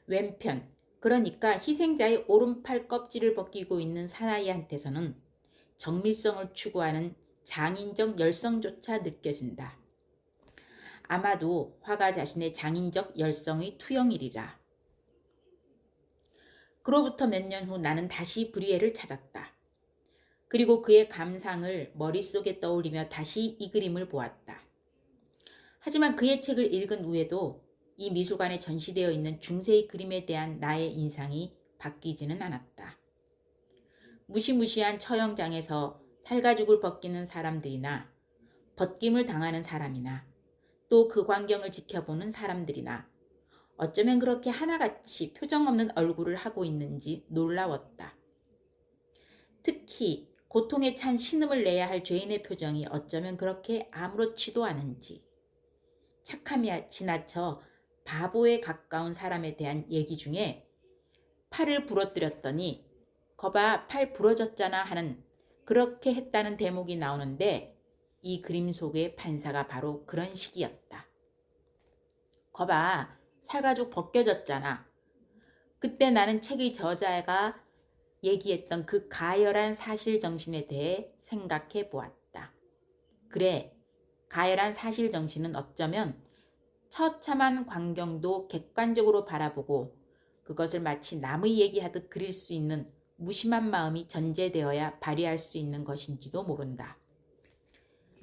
왼편, 그러니까 희생자의 오른팔 껍질을 벗기고 있는 사나이한테서는 정밀성을 추구하는 장인적 열성조차 느껴진다. 아마도 화가 자신의 장인적 열성의 투영이리라. 그로부터 몇 년 후 나는 다시 브리에를 찾았다. 그리고 그의 감상을 머릿속에 떠올리며 다시 이 그림을 보았다. 하지만 그의 책을 읽은 후에도 이 미술관에 전시되어 있는 중세의 그림에 대한 나의 인상이 바뀌지는 않았다. 무시무시한 처형장에서 살가죽을 벗기는 사람들이나 벗김을 당하는 사람이나 또 그 광경을 지켜보는 사람들이나 어쩌면 그렇게 하나같이 표정 없는 얼굴을 하고 있는지 놀라웠다. 특히 고통에 찬 신음을 내야 할 죄인의 표정이 어쩌면 그렇게 아무렇지도 않은지, 착함이 지나쳐 바보에 가까운 사람에 대한 얘기 중에 팔을 부러뜨렸더니 거봐 팔 부러졌잖아 하는 그렇게 했다는 대목이 나오는데 이 그림 속의 판사가 바로 그런 식이었다. 거봐 살가죽 벗겨졌잖아. 그때 나는 책의 저자가 얘기했던 그 가열한 사실정신에 대해 생각해 보았다. 그래, 가열한 사실정신은 어쩌면 처참한 광경도 객관적으로 바라보고 그것을 마치 남의 얘기하듯 그릴 수 있는 무심한 마음이 전제되어야 발휘할 수 있는 것인지도 모른다.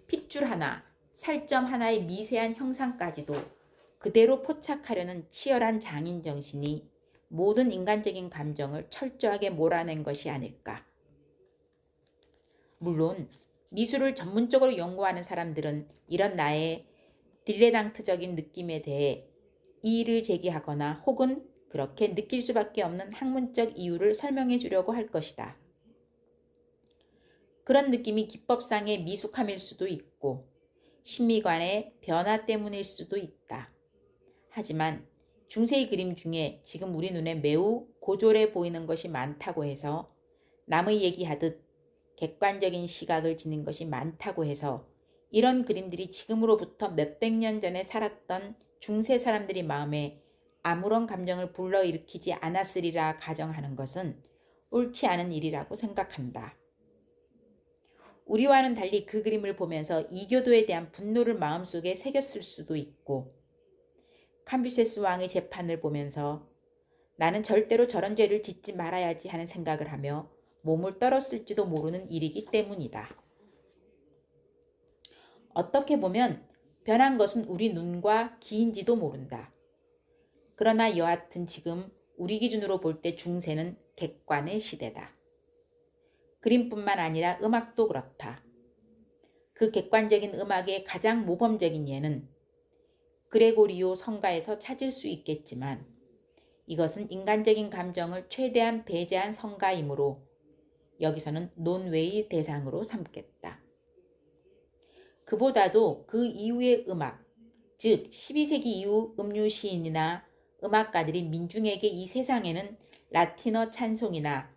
핏줄 하나, 살점 하나의 미세한 형상까지도 그대로 포착하려는 치열한 장인정신이 모든 인간적인 감정을 철저하게 몰아낸 것이 아닐까. 물론 미술을 전문적으로 연구하는 사람들은 이런 나의 딜레당트적인 느낌에 대해 이의를 제기하거나 혹은 그렇게 느낄 수밖에 없는 학문적 이유를 설명해 주려고 할 것이다. 그런 느낌이 기법상의 미숙함일 수도 있고 심미관의 변화 때문일 수도 있다. 하지만 중세의 그림 중에 지금 우리 눈에 매우 고졸해 보이는 것이 많다고 해서 남의 얘기하듯 객관적인 시각을 지닌 것이 많다고 해서 이런 그림들이 지금으로부터 몇백 년 전에 살았던 중세 사람들의 마음에 아무런 감정을 불러일으키지 않았으리라 가정하는 것은 옳지 않은 일이라고 생각한다. 우리와는 달리 그 그림을 보면서 이교도에 대한 분노를 마음속에 새겼을 수도 있고 캄비세스 왕의 재판을 보면서 나는 절대로 저런 죄를 짓지 말아야지 하는 생각을 하며 몸을 떨었을지도 모르는 일이기 때문이다. 어떻게 보면 변한 것은 우리 눈과 귀인지도 모른다. 그러나 여하튼 지금 우리 기준으로 볼 때 중세는 객관의 시대다. 그림뿐만 아니라 음악도 그렇다. 그 객관적인 음악의 가장 모범적인 예는 그레고리오 성가에서 찾을 수 있겠지만 이것은 인간적인 감정을 최대한 배제한 성가이므로 여기서는 논외의 대상으로 삼겠다. 그보다도 그 이후의 음악, 즉 12세기 이후 음유 시인이나 음악가들이 민중에게 이 세상에는 라틴어 찬송이나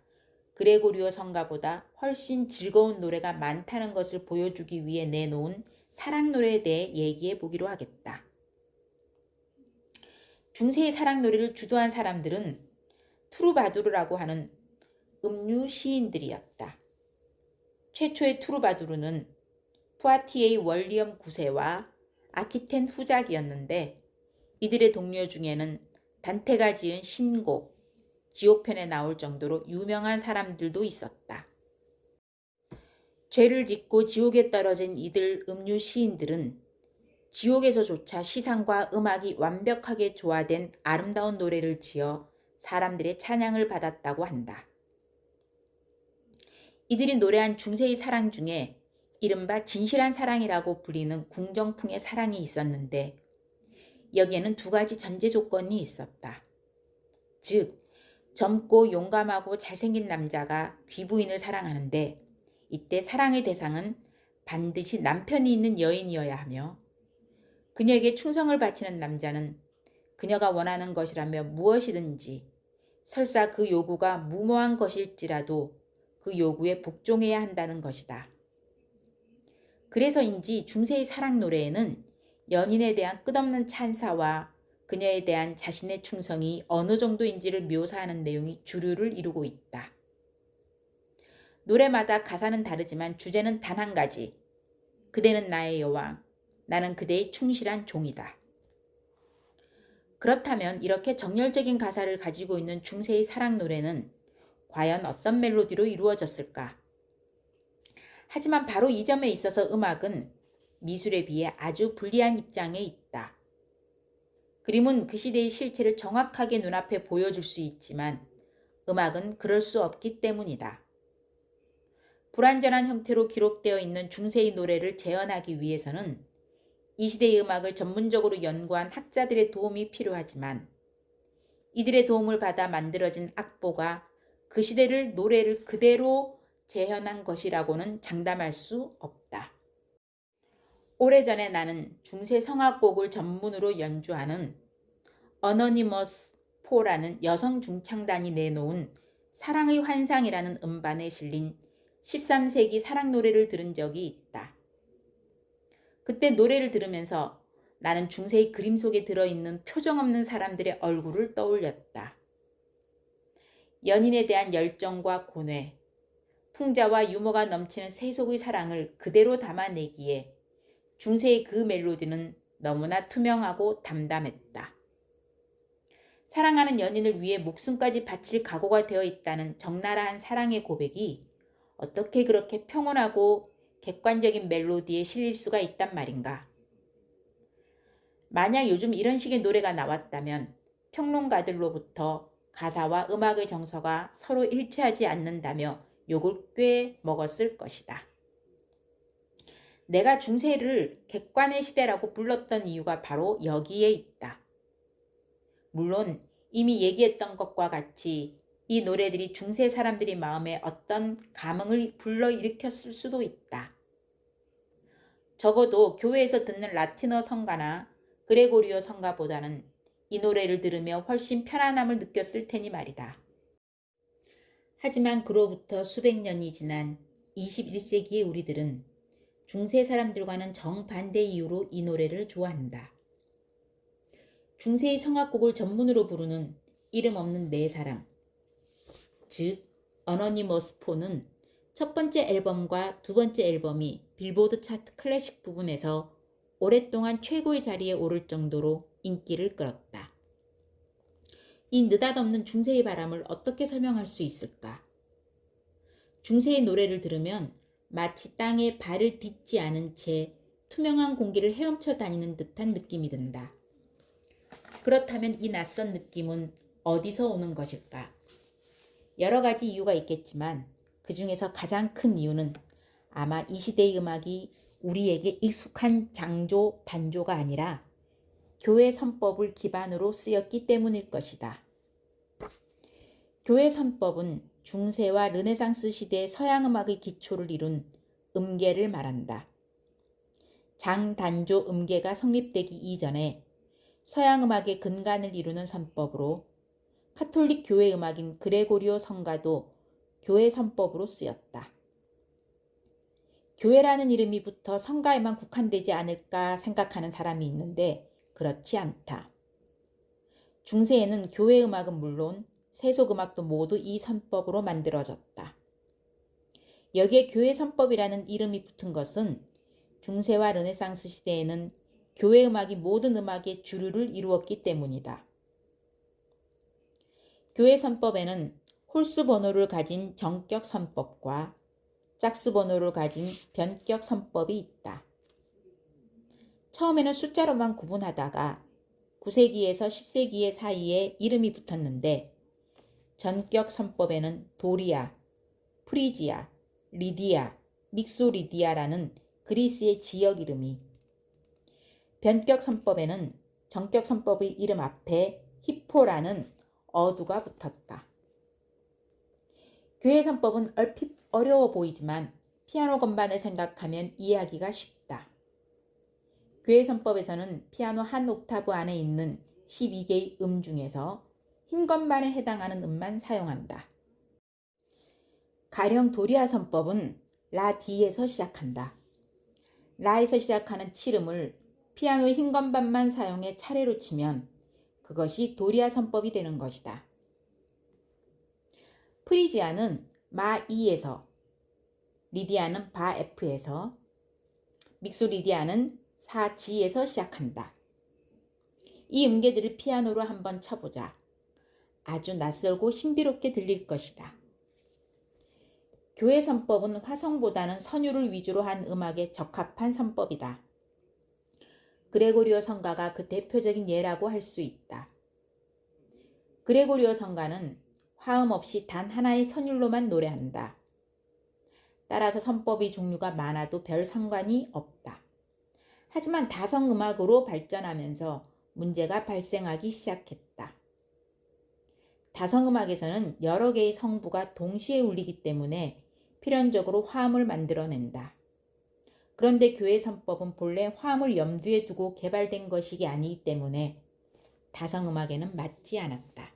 그레고리오 성가보다 훨씬 즐거운 노래가 많다는 것을 보여주기 위해 내놓은 사랑 노래에 대해 얘기해 보기로 하겠다. 중세의 사랑 노래를 주도한 사람들은 투르바두르라고 하는 음유 시인들이었다. 최초의 투르바두르는 푸아티에의 월리엄 9세와 아키텐 후작이었는데 이들의 동료 중에는 단테가 지은 신곡, 지옥편에 나올 정도로 유명한 사람들도 있었다. 죄를 짓고 지옥에 떨어진 이들 음유 시인들은 지옥에서조차 시상과 음악이 완벽하게 조화된 아름다운 노래를 지어 사람들의 찬양을 받았다고 한다. 이들이 노래한 중세의 사랑 중에 이른바 진실한 사랑이라고 불리는 궁정풍의 사랑이 있었는데 여기에는 두 가지 전제 조건이 있었다. 즉, 젊고 용감하고 잘생긴 남자가 귀부인을 사랑하는데 이때 사랑의 대상은 반드시 남편이 있는 여인이어야 하며 그녀에게 충성을 바치는 남자는 그녀가 원하는 것이라며 무엇이든지 설사 그 요구가 무모한 것일지라도 그 요구에 복종해야 한다는 것이다. 그래서인지 중세의 사랑 노래에는 연인에 대한 끝없는 찬사와 그녀에 대한 자신의 충성이 어느 정도인지를 묘사하는 내용이 주류를 이루고 있다. 노래마다 가사는 다르지만 주제는 단 한 가지. 그대는 나의 여왕, 나는 그대의 충실한 종이다. 그렇다면 이렇게 정열적인 가사를 가지고 있는 중세의 사랑 노래는 과연 어떤 멜로디로 이루어졌을까? 하지만 바로 이 점에 있어서 음악은 미술에 비해 아주 불리한 입장에 있다. 그림은 그 시대의 실체를 정확하게 눈앞에 보여줄 수 있지만 음악은 그럴 수 없기 때문이다. 불완전한 형태로 기록되어 있는 중세의 노래를 재현하기 위해서는 이 시대의 음악을 전문적으로 연구한 학자들의 도움이 필요하지만 이들의 도움을 받아 만들어진 악보가 그 시대를 노래를 그대로 재현한 것이라고는 장담할 수 없다. 오래전에 나는 중세 성악곡을 전문으로 연주하는 어너니머스 포라는 여성 중창단이 내놓은 사랑의 환상이라는 음반에 실린 13세기 사랑 노래를 들은 적이 있다. 그때 노래를 들으면서 나는 중세의 그림 속에 들어있는 표정 없는 사람들의 얼굴을 떠올렸다. 연인에 대한 열정과 고뇌, 풍자와 유머가 넘치는 세속의 사랑을 그대로 담아내기에 중세의 그 멜로디는 너무나 투명하고 담담했다. 사랑하는 연인을 위해 목숨까지 바칠 각오가 되어 있다는 적나라한 사랑의 고백이 어떻게 그렇게 평온하고 객관적인 멜로디에 실릴 수가 있단 말인가. 만약 요즘 이런 식의 노래가 나왔다면 평론가들로부터 가사와 음악의 정서가 서로 일치하지 않는다며 욕을 꽤 먹었을 것이다. 내가 중세를 객관의 시대라고 불렀던 이유가 바로 여기에 있다. 물론 이미 얘기했던 것과 같이 이 노래들이 중세 사람들의 마음에 어떤 감흥을 불러일으켰을 수도 있다. 적어도 교회에서 듣는 라틴어 성가나 그레고리오 성가보다는 이 노래를 들으며 훨씬 편안함을 느꼈을 테니 말이다. 하지만 그로부터 수백 년이 지난 21세기의 우리들은 중세 사람들과는 정반대 이유로 이 노래를 좋아한다. 중세의 성악곡을 전문으로 부르는 이름 없는 네 사람, 즉 어너니머스 포는 첫 번째 앨범과 두 번째 앨범이 빌보드 차트 클래식 부분에서 오랫동안 최고의 자리에 오를 정도로 인기를 끌었다. 이 느닷없는 중세의 바람을 어떻게 설명할 수 있을까? 중세의 노래를 들으면 마치 땅에 발을 딛지 않은 채 투명한 공기를 헤엄쳐 다니는 듯한 느낌이 든다. 그렇다면 이 낯선 느낌은 어디서 오는 것일까? 여러 가지 이유가 있겠지만 그 중에서 가장 큰 이유는 아마 이 시대의 음악이 우리에게 익숙한 장조, 단조가 아니라 교회 선법을 기반으로 쓰였기 때문일 것이다. 교회 선법은 중세와 르네상스 시대의 서양 음악의 기초를 이룬 음계를 말한다. 장단조 음계가 성립되기 이전에 서양 음악의 근간을 이루는 선법으로 카톨릭 교회 음악인 그레고리오 성가도 교회 선법으로 쓰였다. 교회라는 이름이 붙어 성가에만 국한되지 않을까 생각하는 사람이 있는데 그렇지 않다. 중세에는 교회 음악은 물론 세속 음악도 모두 이 선법으로 만들어졌다. 여기에 교회 선법이라는 이름이 붙은 것은 중세와 르네상스 시대에는 교회 음악이 모든 음악의 주류를 이루었기 때문이다. 교회 선법에는 홀수 번호를 가진 정격 선법과 짝수 번호를 가진 변격 선법이 있다. 처음에는 숫자로만 구분하다가 9세기에서 10세기 사이에 이름이 붙었는데 전격 선법에는 도리아, 프리지아, 리디아, 믹소리디아라는 그리스의 지역 이름이, 변격 선법에는 정격 선법의 이름 앞에 히포라는 어두가 붙었다. 교회 선법은 얼핏 어려워 보이지만 피아노 건반을 생각하면 이해하기가 쉽다. 교회 선법에서는 피아노 한 옥타브 안에 있는 12개의 음 중에서 흰 건반에 해당하는 음만 사용한다. 가령 도리아 선법은 라 D에서 시작한다. 라에서 시작하는 7음을 피아노의 흰 건반만 사용해 차례로 치면 그것이 도리아 선법이 되는 것이다. 프리지아는 마 E에서, 리디아는 바 F에서, 믹소리디아는 사 G에서 시작한다. 이 음계들을 피아노로 한번 쳐보자. 아주 낯설고 신비롭게 들릴 것이다. 교회 선법은 화성보다는 선율을 위주로 한 음악에 적합한 선법이다. 그레고리오 성가가 그 대표적인 예라고 할 수 있다. 그레고리오 성가는 화음 없이 단 하나의 선율로만 노래한다. 따라서 선법의 종류가 많아도 별 상관이 없다. 하지만 다성음악으로 발전하면서 문제가 발생하기 시작했다. 다성음악에서는 여러 개의 성부가 동시에 울리기 때문에 필연적으로 화음을 만들어낸다. 그런데 교회 선법은 본래 화음을 염두에 두고 개발된 것이 아니기 때문에 다성음악에는 맞지 않았다.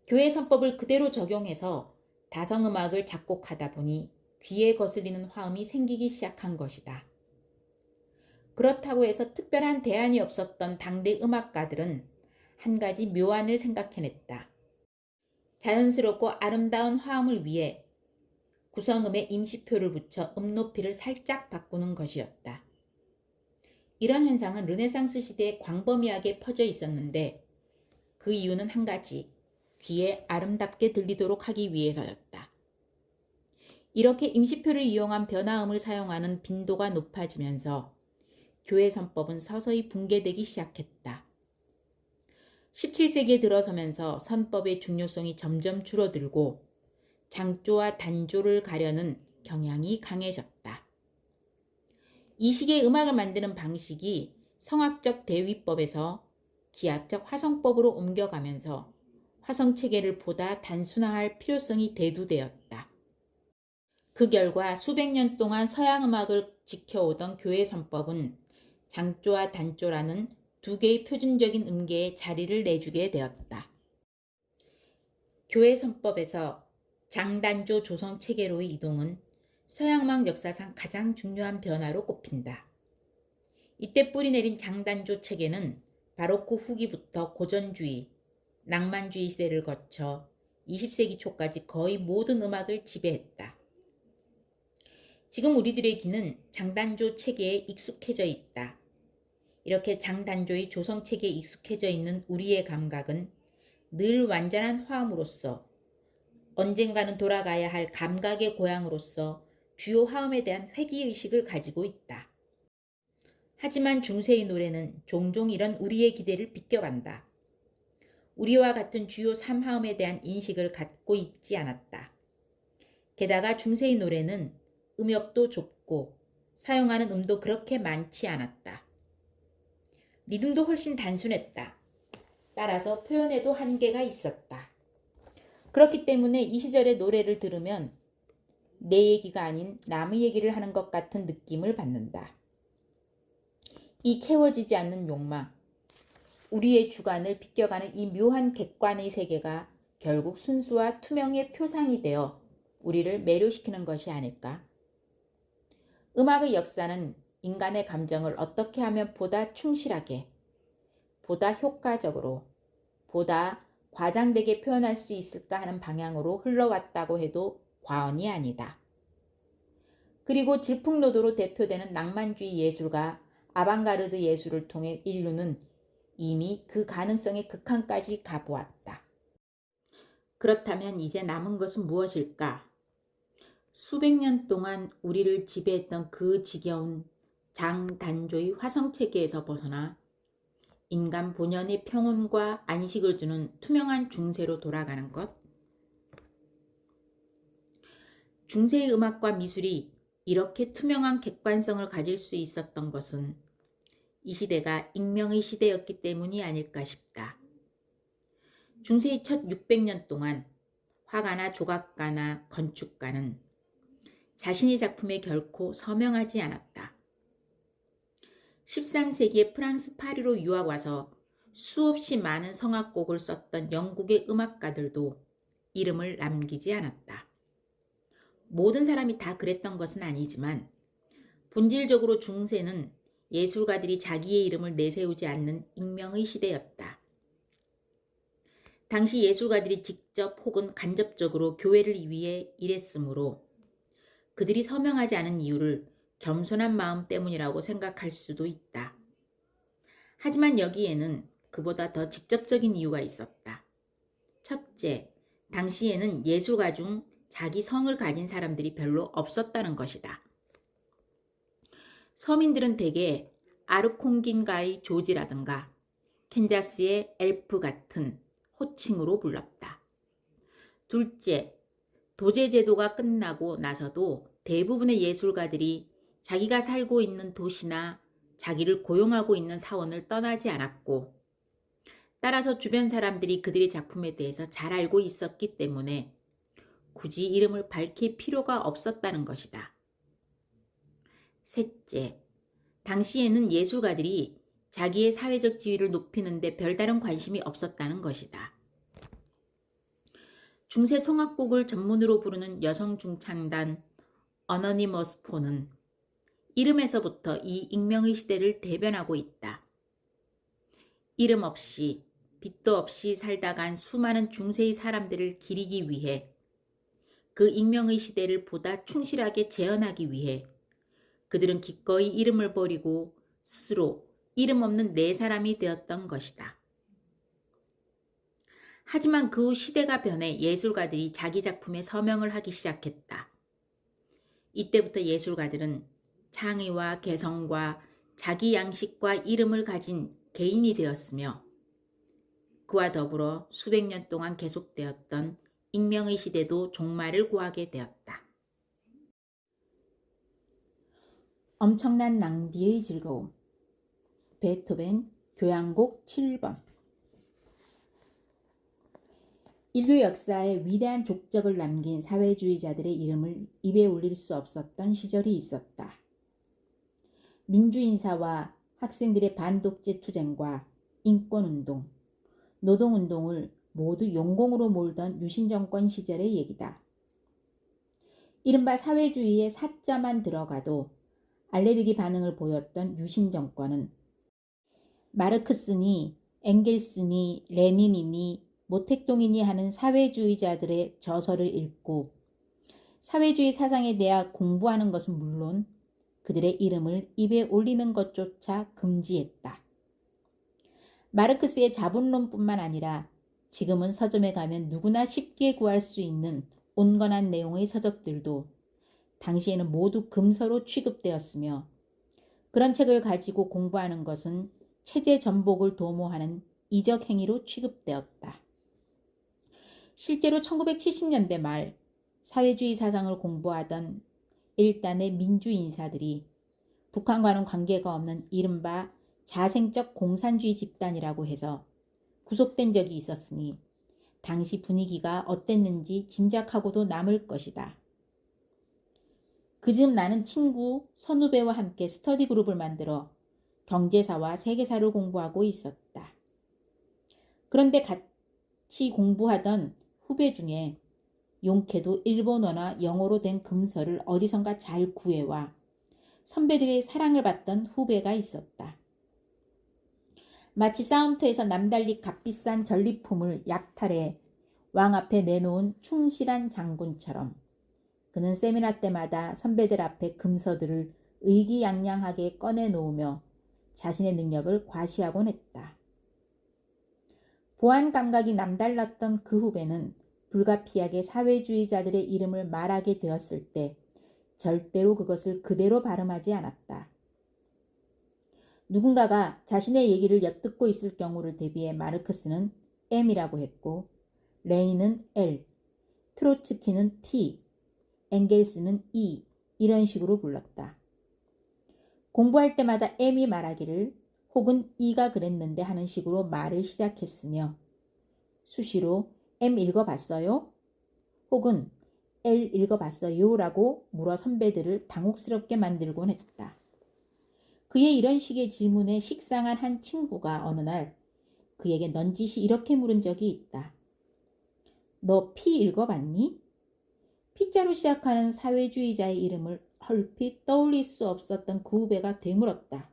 교회 선법을 그대로 적용해서 다성음악을 작곡하다 보니 귀에 거슬리는 화음이 생기기 시작한 것이다. 그렇다고 해서 특별한 대안이 없었던 당대 음악가들은 한 가지 묘안을 생각해냈다. 자연스럽고 아름다운 화음을 위해 구성음에 임시표를 붙여 음 높이를 살짝 바꾸는 것이었다. 이런 현상은 르네상스 시대에 광범위하게 퍼져 있었는데 그 이유는 한 가지, 귀에 아름답게 들리도록 하기 위해서였다. 이렇게 임시표를 이용한 변화음을 사용하는 빈도가 높아지면서 교회 선법은 서서히 붕괴되기 시작했다. 17세기에 들어서면서 선법의 중요성이 점점 줄어들고 장조와 단조를 가려는 경향이 강해졌다. 이 시기의 음악을 만드는 방식이 성악적 대위법에서 기하적 화성법으로 옮겨가면서 화성체계를 보다 단순화할 필요성이 대두되었다. 그 결과 수백 년 동안 서양 음악을 지켜오던 교회 선법은 장조와 단조라는 두 개의 표준적인 음계에 자리를 내주게 되었다. 교회 선법에서 장단조 조성 체계로의 이동은 서양 음악 역사상 가장 중요한 변화로 꼽힌다. 이때 뿌리내린 장단조 체계는 바로크 후기부터 고전주의, 낭만주의 시대를 거쳐 20세기 초까지 거의 모든 음악을 지배했다. 지금 우리들의 귀는 장단조 체계에 익숙해져 있다. 이렇게 장단조의 조성체계에 익숙해져 있는 우리의 감각은 늘 완전한 화음으로서 언젠가는 돌아가야 할 감각의 고향으로서 주요 화음에 대한 회귀의식을 가지고 있다. 하지만 중세의 노래는 종종 이런 우리의 기대를 비껴간다. 우리와 같은 주요 3화음에 대한 인식을 갖고 있지 않았다. 게다가 중세의 노래는 음역도 좁고 사용하는 음도 그렇게 많지 않았다. 리듬도 훨씬 단순했다. 따라서 표현에도 한계가 있었다. 그렇기 때문에 이 시절의 노래를 들으면 내 얘기가 아닌 남의 얘기를 하는 것 같은 느낌을 받는다. 이 채워지지 않는 욕망, 우리의 주관을 비껴가는 이 묘한 객관의 세계가 결국 순수와 투명의 표상이 되어 우리를 매료시키는 것이 아닐까? 음악의 역사는 인간의 감정을 어떻게 하면 보다 충실하게, 보다 효과적으로, 보다 과장되게 표현할 수 있을까 하는 방향으로 흘러왔다고 해도 과언이 아니다. 그리고 질풍노도로 대표되는 낭만주의 예술과 아방가르드 예술을 통해 인류는 이미 그 가능성의 극한까지 가보았다. 그렇다면 이제 남은 것은 무엇일까? 수백 년 동안 우리를 지배했던 그 지겨운 장단조의 화성체계에서 벗어나 인간 본연의 평온과 안식을 주는 투명한 중세로 돌아가는 것. 중세의 음악과 미술이 이렇게 투명한 객관성을 가질 수 있었던 것은 이 시대가 익명의 시대였기 때문이 아닐까 싶다. 중세의 첫 600년 동안 화가나 조각가나 건축가는 자신의 작품에 결코 서명하지 않았다. 13세기에 프랑스 파리로 유학 와서 수없이 많은 성악곡을 썼던 영국의 음악가들도 이름을 남기지 않았다. 모든 사람이 다 그랬던 것은 아니지만 본질적으로 중세는 예술가들이 자기의 이름을 내세우지 않는 익명의 시대였다. 당시 예술가들이 직접 혹은 간접적으로 교회를 위해 일했으므로 그들이 서명하지 않은 이유를 겸손한 마음 때문이라고 생각할 수도 있다. 하지만 여기에는 그보다 더 직접적인 이유가 있었다. 첫째, 당시에는 예술가 중 자기 성을 가진 사람들이 별로 없었다는 것이다. 서민들은 대개 아르콩긴가의 조지라든가 캔자스의 엘프 같은 호칭으로 불렀다. 둘째, 도제 제도가 끝나고 나서도 대부분의 예술가들이 자기가 살고 있는 도시나 자기를 고용하고 있는 사원을 떠나지 않았고, 따라서 주변 사람들이 그들의 작품에 대해서 잘 알고 있었기 때문에 굳이 이름을 밝힐 필요가 없었다는 것이다. 셋째, 당시에는 예술가들이 자기의 사회적 지위를 높이는 데 별다른 관심이 없었다는 것이다. 중세 성악곡을 전문으로 부르는 여성 중창단 어너니머스 폰은 이름에서부터 이 익명의 시대를 대변하고 있다. 이름 없이 빛도 없이 살다 간 수많은 중세의 사람들을 기리기 위해, 그 익명의 시대를 보다 충실하게 재현하기 위해 그들은 기꺼이 이름을 버리고 스스로 이름 없는 네 사람이 되었던 것이다. 하지만 그 후 시대가 변해 예술가들이 자기 작품에 서명을 하기 시작했다. 이때부터 예술가들은 창의와 개성과 자기 양식과 이름을 가진 개인이 되었으며, 그와 더불어 수백 년 동안 계속되었던 익명의 시대도 종말을 구하게 되었다. 엄청난 낭비의 즐거움. 베토벤 교향곡 7번. 인류 역사에 위대한 족적을 남긴 사회주의자들의 이름을 입에 올릴 수 없었던 시절이 있었다. 민주인사와 학생들의 반독재 투쟁과 인권운동, 노동운동을 모두 용공으로 몰던 유신정권 시절의 얘기다. 이른바 사회주의의 사자만 들어가도 알레르기 반응을 보였던 유신정권은 마르크스니 엥겔스니 레닌이니 모택동이니 하는 사회주의자들의 저서를 읽고 사회주의 사상에 대해 공부하는 것은 물론 그들의 이름을 입에 올리는 것조차 금지했다. 마르크스의 자본론뿐만 아니라 지금은 서점에 가면 누구나 쉽게 구할 수 있는 온건한 내용의 서적들도 당시에는 모두 금서로 취급되었으며, 그런 책을 가지고 공부하는 것은 체제 전복을 도모하는 이적 행위로 취급되었다. 실제로 1970년대 말 사회주의 사상을 공부하던 일단의 민주인사들이 북한과는 관계가 없는 이른바 자생적 공산주의 집단이라고 해서 구속된 적이 있었으니 당시 분위기가 어땠는지 짐작하고도 남을 것이다. 그즈음 나는 친구 선후배와 함께 스터디 그룹을 만들어 경제사와 세계사를 공부하고 있었다. 그런데 같이 공부하던 후배 중에 용케도 일본어나 영어로 된 금서를 어디선가 잘 구해와 선배들의 사랑을 받던 후배가 있었다. 마치 싸움터에서 남달리 값비싼 전리품을 약탈해 왕 앞에 내놓은 충실한 장군처럼 그는 세미나 때마다 선배들 앞에 금서들을 의기양양하게 꺼내놓으며 자신의 능력을 과시하곤 했다. 보안 감각이 남달랐던 그 후배는 불가피하게 사회주의자들의 이름을 말하게 되었을 때 절대로 그것을 그대로 발음하지 않았다. 누군가가 자신의 얘기를 엿듣고 있을 경우를 대비해 마르크스는 M이라고 했고 레닌은 L, 트로츠키는 T, 엥겔스는 E 이런 식으로 불렀다. 공부할 때마다 M이 말하기를 혹은 E가 그랬는데 하는 식으로 말을 시작했으며 수시로 M 읽어봤어요? 혹은 L 읽어봤어요? 라고 물어 선배들을 당혹스럽게 만들곤 했다. 그의 이런 식의 질문에 식상한 한 친구가 어느 날 그에게 넌지시 이렇게 물은 적이 있다. 너 피 읽어봤니? 피자로 시작하는 사회주의자의 이름을 얼핏 떠올릴 수 없었던 그 후배가 되물었다.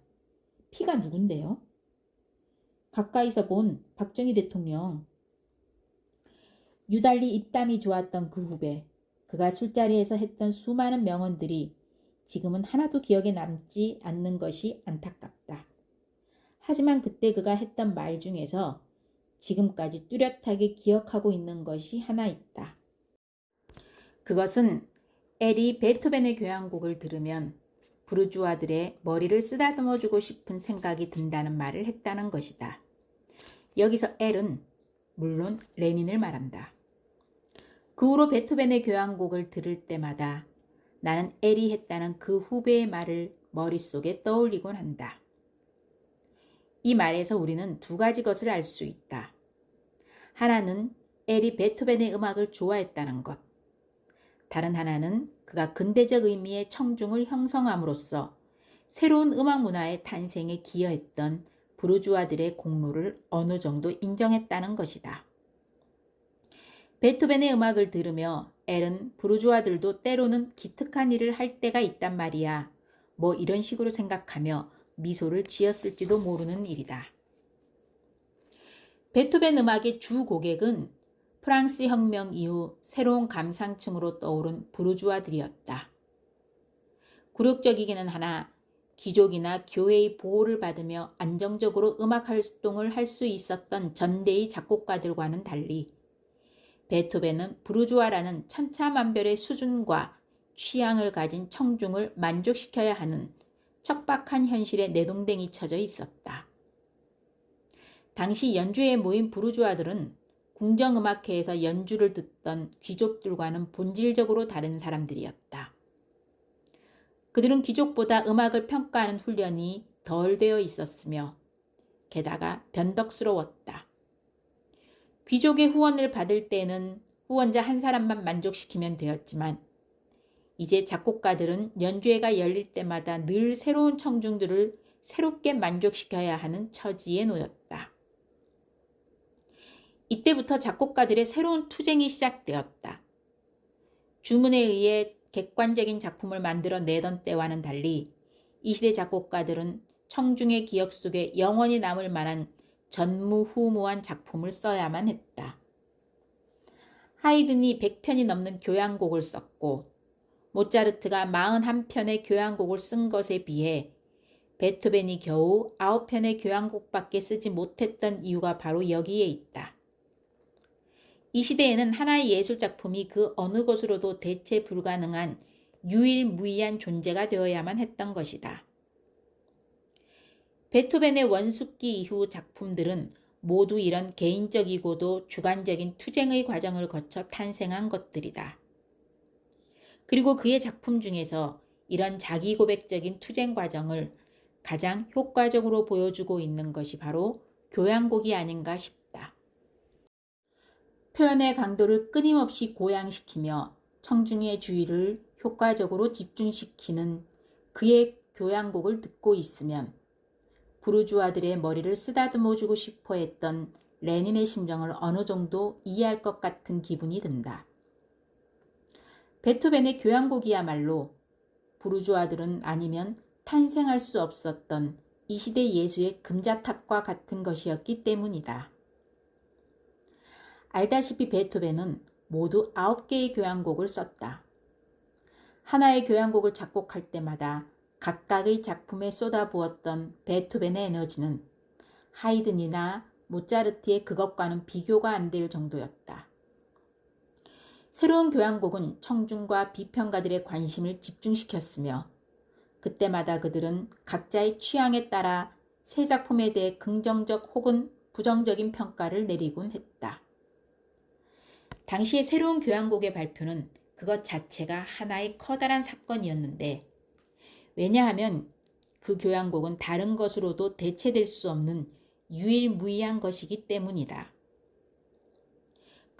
피가 누군데요? 가까이서 본 박정희 대통령. 유달리 입담이 좋았던 그 후배. 그가 술자리에서 했던 수많은 명언들이 지금은 하나도 기억에 남지 않는 것이 안타깝다. 하지만 그때 그가 했던 말 중에서 지금까지 뚜렷하게 기억하고 있는 것이 하나 있다. 그것은 엘이 베토벤의 교향곡을 들으면 부르주아들의 머리를 쓰다듬어주고 싶은 생각이 든다는 말을 했다는 것이다. 여기서 엘은 물론 레닌을 말한다. 그 후로 베토벤의 교향곡을 들을 때마다 나는 엘이 했다는 그 후배의 말을 머릿속에 떠올리곤 한다. 이 말에서 우리는 두 가지 것을 알 수 있다. 하나는 엘이 베토벤의 음악을 좋아했다는 것. 다른 하나는 그가 근대적 의미의 청중을 형성함으로써 새로운 음악 문화의 탄생에 기여했던 부르주아들의 공로를 어느 정도 인정했다는 것이다. 베토벤의 음악을 들으며 엘은 부르주아들도 때로는 기특한 일을 할 때가 있단 말이야. 뭐 이런 식으로 생각하며 미소를 지었을지도 모르는 일이다. 베토벤 음악의 주 고객은 프랑스 혁명 이후 새로운 감상층으로 떠오른 부르주아들이었다. 굴욕적이기는 하나 귀족이나 교회의 보호를 받으며 안정적으로 음악 활동을 할 수 있었던 전대의 작곡가들과는 달리 베토벤은 부르주아라는 천차만별의 수준과 취향을 가진 청중을 만족시켜야 하는 척박한 현실에 내동댕이 쳐져 있었다. 당시 연주회에 모인 부르주아들은 궁정음악회에서 연주를 듣던 귀족들과는 본질적으로 다른 사람들이었다. 그들은 귀족보다 음악을 평가하는 훈련이 덜 되어 있었으며 게다가 변덕스러웠다. 귀족의 후원을 받을 때는 후원자 한 사람만 만족시키면 되었지만 이제 작곡가들은 연주회가 열릴 때마다 늘 새로운 청중들을 새롭게 만족시켜야 하는 처지에 놓였다. 이때부터 작곡가들의 새로운 투쟁이 시작되었다. 주문에 의해 객관적인 작품을 만들어 내던 때와는 달리 이 시대 작곡가들은 청중의 기억 속에 영원히 남을 만한 전무후무한 작품을 써야만 했다. 하이든이 100편이 넘는 교향곡을 썼고 모차르트가 41편의 교향곡을 쓴 것에 비해 베토벤이 겨우 9편의 교향곡밖에 쓰지 못했던 이유가 바로 여기에 있다. 이 시대에는 하나의 예술작품이 그 어느 것으로도 대체 불가능한 유일무이한 존재가 되어야만 했던 것이다. 베토벤의 원숙기 이후 작품들은 모두 이런 개인적이고도 주관적인 투쟁의 과정을 거쳐 탄생한 것들이다. 그리고 그의 작품 중에서 이런 자기 고백적인 투쟁 과정을 가장 효과적으로 보여주고 있는 것이 바로 교향곡이 아닌가 싶다. 표현의 강도를 끊임없이 고양시키며 청중의 주의를 효과적으로 집중시키는 그의 교향곡을 듣고 있으면 부르주아들의 머리를 쓰다듬어 주고 싶어 했던 레닌의 심정을 어느 정도 이해할 것 같은 기분이 든다. 베토벤의 교향곡이야말로 부르주아들은 아니면 탄생할 수 없었던 이 시대 예술의 금자탑과 같은 것이었기 때문이다. 알다시피 베토벤은 모두 9개의 교향곡을 썼다. 하나의 교향곡을 작곡할 때마다 각각의 작품에 쏟아부었던 베토벤의 에너지는 하이든이나 모차르트의 그것과는 비교가 안 될 정도였다. 새로운 교향곡은 청중과 비평가들의 관심을 집중시켰으며 그때마다 그들은 각자의 취향에 따라 새 작품에 대해 긍정적 혹은 부정적인 평가를 내리곤 했다. 당시의 새로운 교향곡의 발표는 그것 자체가 하나의 커다란 사건이었는데 왜냐하면 그 교향곡은 다른 것으로도 대체될 수 없는 유일무이한 것이기 때문이다.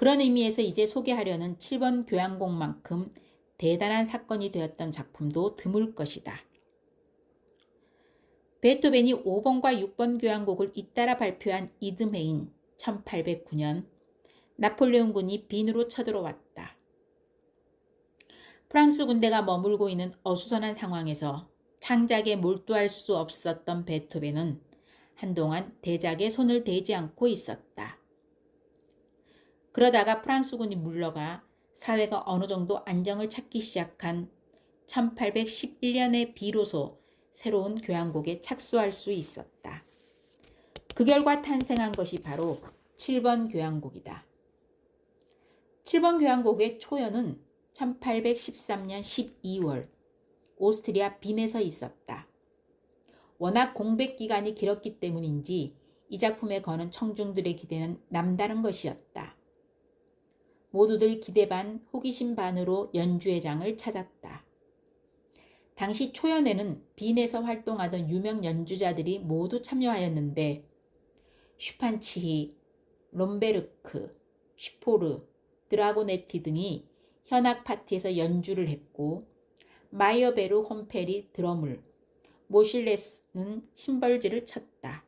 그런 의미에서 이제 소개하려는 7번 교향곡만큼 대단한 사건이 되었던 작품도 드물 것이다. 베토벤이 5번과 6번 교향곡을 잇따라 발표한 이듬해인 1809년 나폴레옹군이 빈으로 쳐들어왔다. 프랑스 군대가 머물고 있는 어수선한 상황에서 창작에 몰두할 수 없었던 베토벤은 한동안 대작에 손을 대지 않고 있었다. 그러다가 프랑스군이 물러가 사회가 어느 정도 안정을 찾기 시작한 1811년에 비로소 새로운 교향곡에 착수할 수 있었다. 그 결과 탄생한 것이 바로 7번 교향곡이다. 7번 교향곡의 초연은 1813년 12월 오스트리아 빈에서 있었다. 워낙 공백 기간이 길었기 때문인지 이 작품에 거는 청중들의 기대는 남다른 것이었다. 모두들 기대 반 호기심 반으로 연주회 장을 찾았다. 당시 초연에는 빈에서 활동하던 유명 연주자들이 모두 참여하였는데 슈판치히, 롬베르크, 슈포르, 드라고네티 등이 현악 파티에서 연주를 했고 마이어베르 홈펠이 드럼을, 모실레스는 심벌지를 쳤다.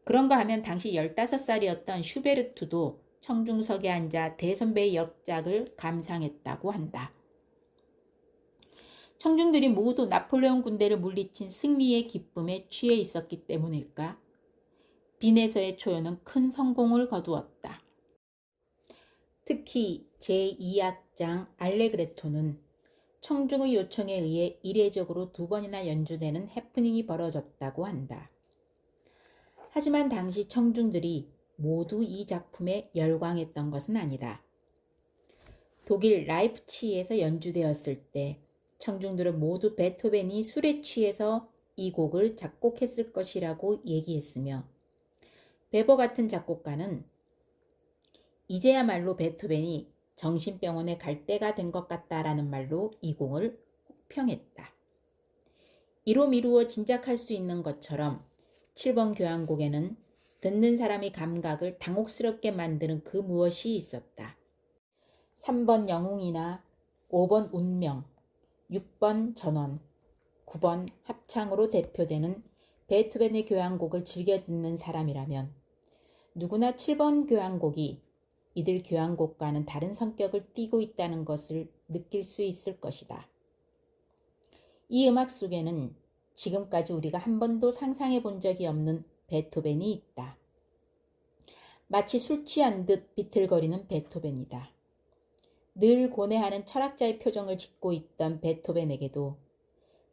그런가 하면 당시 15살이었던 슈베르트도 청중석에 앉아 대선배의 역작을 감상했다고 한다. 청중들이 모두 나폴레옹 군대를 물리친 승리의 기쁨에 취해 있었기 때문일까? 빈에서의 초연은 큰 성공을 거두었다. 특히 제2악장 알레그레토는 청중의 요청에 의해 이례적으로 2번이나 연주되는 해프닝이 벌어졌다고 한다. 하지만 당시 청중들이 모두 이 작품에 열광했던 것은 아니다. 독일 라이프치히에서 연주되었을 때 청중들은 모두 베토벤이 술에 취해서 이 곡을 작곡했을 것이라고 얘기했으며 베버 같은 작곡가는 이제야말로 베토벤이 정신병원에 갈 때가 된 것 같다라는 말로 이 곡을 혹평했다. 이로 미루어 짐작할 수 있는 것처럼 7번 교향곡에는 듣는 사람의 감각을 당혹스럽게 만드는 그 무엇이 있었다. 3번 영웅이나 5번 운명, 6번 전원, 9번 합창으로 대표되는 베토벤의 교향곡을 즐겨 듣는 사람이라면 누구나 7번 교향곡이 이들 교향곡과는 다른 성격을 띠고 있다는 것을 느낄 수 있을 것이다. 이 음악 속에는 지금까지 우리가 한 번도 상상해 본 적이 없는 베토벤이 있다. 마치 술 취한 듯 비틀거리는 베토벤이다. 늘 고뇌하는 철학자의 표정을 짓고 있던 베토벤에게도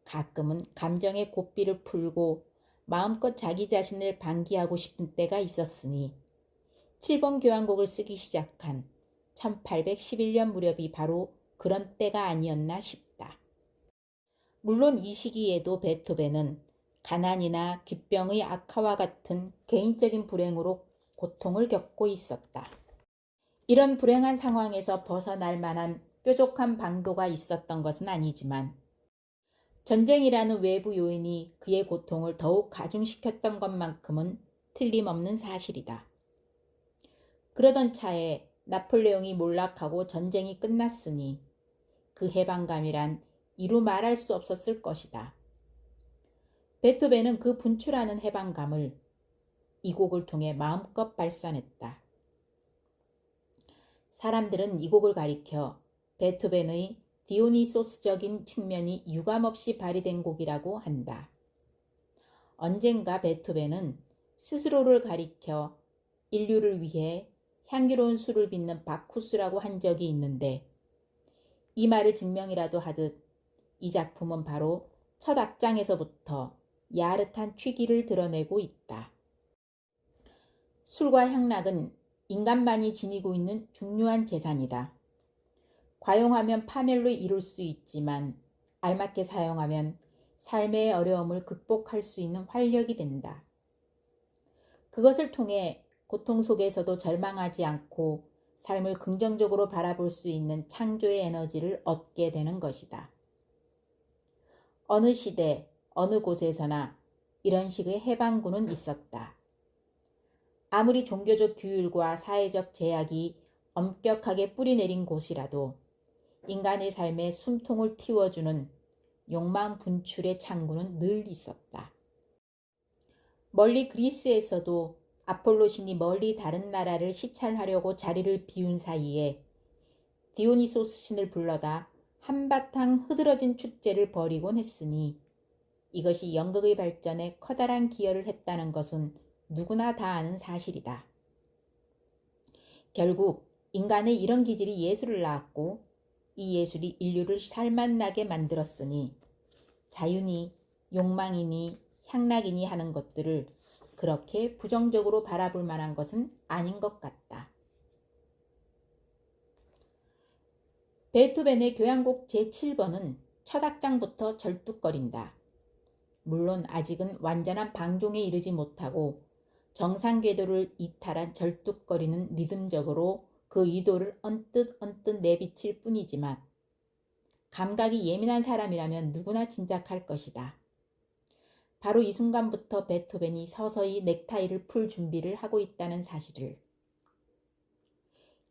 가끔은 감정의 고삐를 풀고 마음껏 자기 자신을 방기하고 싶은 때가 있었으니 7번 교향곡을 쓰기 시작한 1811년 무렵이 바로 그런 때가 아니었나 싶다. 물론 이 시기에도 베토벤은 가난이나 귓병의 악화와 같은 개인적인 불행으로 고통을 겪고 있었다. 이런 불행한 상황에서 벗어날 만한 뾰족한 방도가 있었던 것은 아니지만 전쟁이라는 외부 요인이 그의 고통을 더욱 가중시켰던 것만큼은 틀림없는 사실이다. 그러던 차에 나폴레옹이 몰락하고 전쟁이 끝났으니 그 해방감이란 이루 말할 수 없었을 것이다. 베토벤은 그 분출하는 해방감을 이 곡을 통해 마음껏 발산했다. 사람들은 이 곡을 가리켜 베토벤의 디오니소스적인 측면이 유감없이 발휘된 곡이라고 한다. 언젠가 베토벤은 스스로를 가리켜 인류를 위해 향기로운 술을 빚는 바쿠스라고 한 적이 있는데 이 말을 증명이라도 하듯 이 작품은 바로 첫 악장에서부터 야릇한 취기를 드러내고 있다. 술과 향락은 인간만이 지니고 있는 중요한 재산이다. 과용하면 파멸로 이룰 수 있지만 알맞게 사용하면 삶의 어려움을 극복할 수 있는 활력이 된다. 그것을 통해 고통 속에서도 절망하지 않고 삶을 긍정적으로 바라볼 수 있는 창조의 에너지를 얻게 되는 것이다. 어느 시대, 어느 곳에서나 이런 식의 해방군은 있었다. 아무리 종교적 규율과 사회적 제약이 엄격하게 뿌리내린 곳이라도 인간의 삶에 숨통을 틔워주는 욕망 분출의 창구는 늘 있었다. 멀리 그리스에서도 아폴로 신이 멀리 다른 나라를 시찰하려고 자리를 비운 사이에 디오니소스 신을 불러다 한바탕 흐드러진 축제를 벌이곤 했으니 이것이 연극의 발전에 커다란 기여를 했다는 것은 누구나 다 아는 사실이다. 결국 인간의 이런 기질이 예술을 낳았고 이 예술이 인류를 살맛나게 만들었으니 자유니 욕망이니 향락이니 하는 것들을 그렇게 부정적으로 바라볼 만한 것은 아닌 것 같다. 베토벤의 교향곡 제7번은 첫 악장부터 절뚝거린다. 물론 아직은 완전한 방종에 이르지 못하고 정상 궤도를 이탈한 절뚝거리는 리듬적으로 그 의도를 언뜻 내비칠 뿐이지만 감각이 예민한 사람이라면 누구나 짐작할 것이다. 바로 이 순간부터 베토벤이 서서히 넥타이를 풀 준비를 하고 있다는 사실을.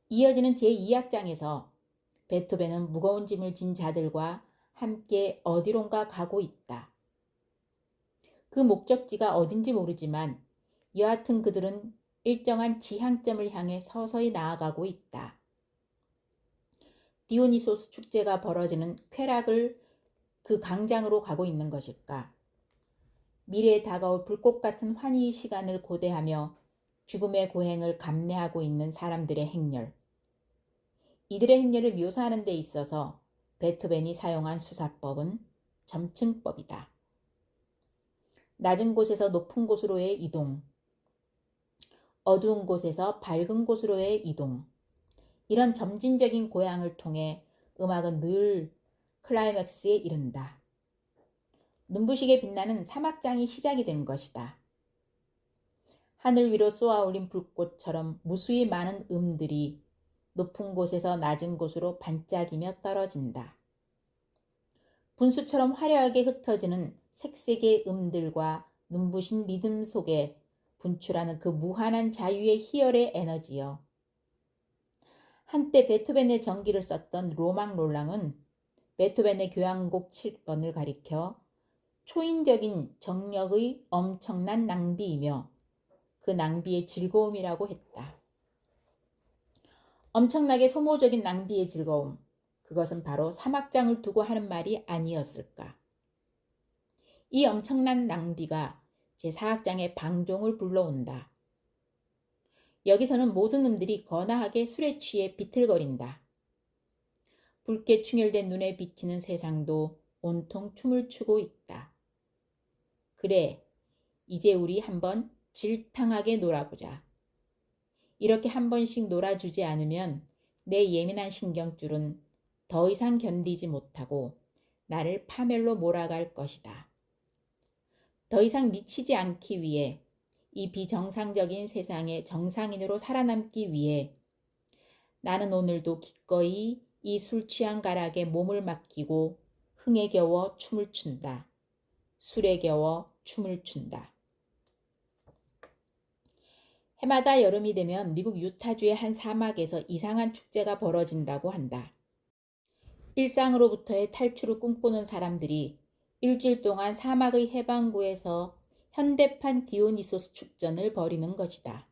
이어지는 제2악장에서 베토벤은 무거운 짐을 진 자들과 함께 어디론가 가고 있다. 그 목적지가 어딘지 모르지만 여하튼 그들은 일정한 지향점을 향해 서서히 나아가고 있다. 디오니소스 축제가 벌어지는 쾌락을 그 광장으로 가고 있는 것일까? 미래에 다가올 불꽃 같은 환희의 시간을 고대하며 죽음의 고행을 감내하고 있는 사람들의 행렬. 이들의 행렬을 묘사하는 데 있어서 베토벤이 사용한 수사법은 점층법이다. 낮은 곳에서 높은 곳으로의 이동, 어두운 곳에서 밝은 곳으로의 이동. 이런 점진적인 고향을 통해 음악은 늘 클라이맥스에 이른다. 눈부시게 빛나는 사막장이 시작이 된 것이다. 하늘 위로 쏘아올린 불꽃처럼 무수히 많은 음들이 높은 곳에서 낮은 곳으로 반짝이며 떨어진다. 분수처럼 화려하게 흩어지는 색색의 음들과 눈부신 리듬 속에 분출하는 그 무한한 자유의 희열의 에너지여. 한때 베토벤의 전기를 썼던 로망 롤랑은 베토벤의 교향곡 7번을 가리켜 초인적인 정력의 엄청난 낭비이며 그 낭비의 즐거움이라고 했다. 엄청나게 소모적인 낭비의 즐거움, 그것은 바로 사막장을 두고 하는 말이 아니었을까. 이 엄청난 낭비가 제4악장의 방종을 불러온다. 여기서는 모든 음들이 거나하게 술에 취해 비틀거린다. 붉게 충혈된 눈에 비치는 세상도 온통 춤을 추고 있다. 그래, 이제 우리 한번 질탕하게 놀아보자. 이렇게 한 번씩 놀아주지 않으면 내 예민한 신경줄은 더 이상 견디지 못하고 나를 파멸로 몰아갈 것이다. 더 이상 미치지 않기 위해, 이 비정상적인 세상에 정상인으로 살아남기 위해 나는 오늘도 기꺼이 이 술 취한 가락에 몸을 맡기고 흥에 겨워 춤을 춘다. 술에 겨워 춤을 춘다. 해마다 여름이 되면 미국 유타주의 한 사막에서 이상한 축제가 벌어진다고 한다. 일상으로부터의 탈출을 꿈꾸는 사람들이 일주일 동안 사막의 해방구에서 현대판 디오니소스 축전을 벌이는 것이다.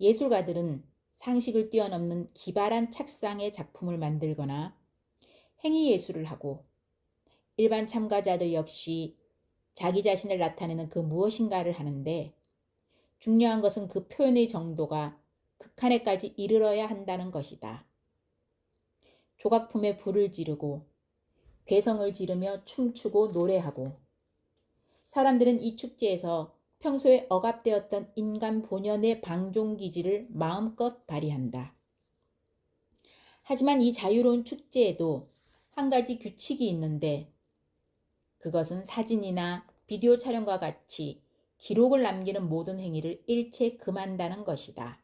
예술가들은 상식을 뛰어넘는 기발한 착상의 작품을 만들거나 행위 예술을 하고, 일반 참가자들 역시 자기 자신을 나타내는 그 무엇인가를 하는데, 중요한 것은 그 표현의 정도가 극한에까지 이르러야 한다는 것이다. 조각품에 불을 지르고 괴성을 지르며 춤추고 노래하고, 사람들은 이 축제에서 평소에 억압되었던 인간 본연의 방종기질을 마음껏 발휘한다. 하지만 이 자유로운 축제에도 한 가지 규칙이 있는데, 그것은 사진이나 비디오 촬영과 같이 기록을 남기는 모든 행위를 일체 금한다는 것이다.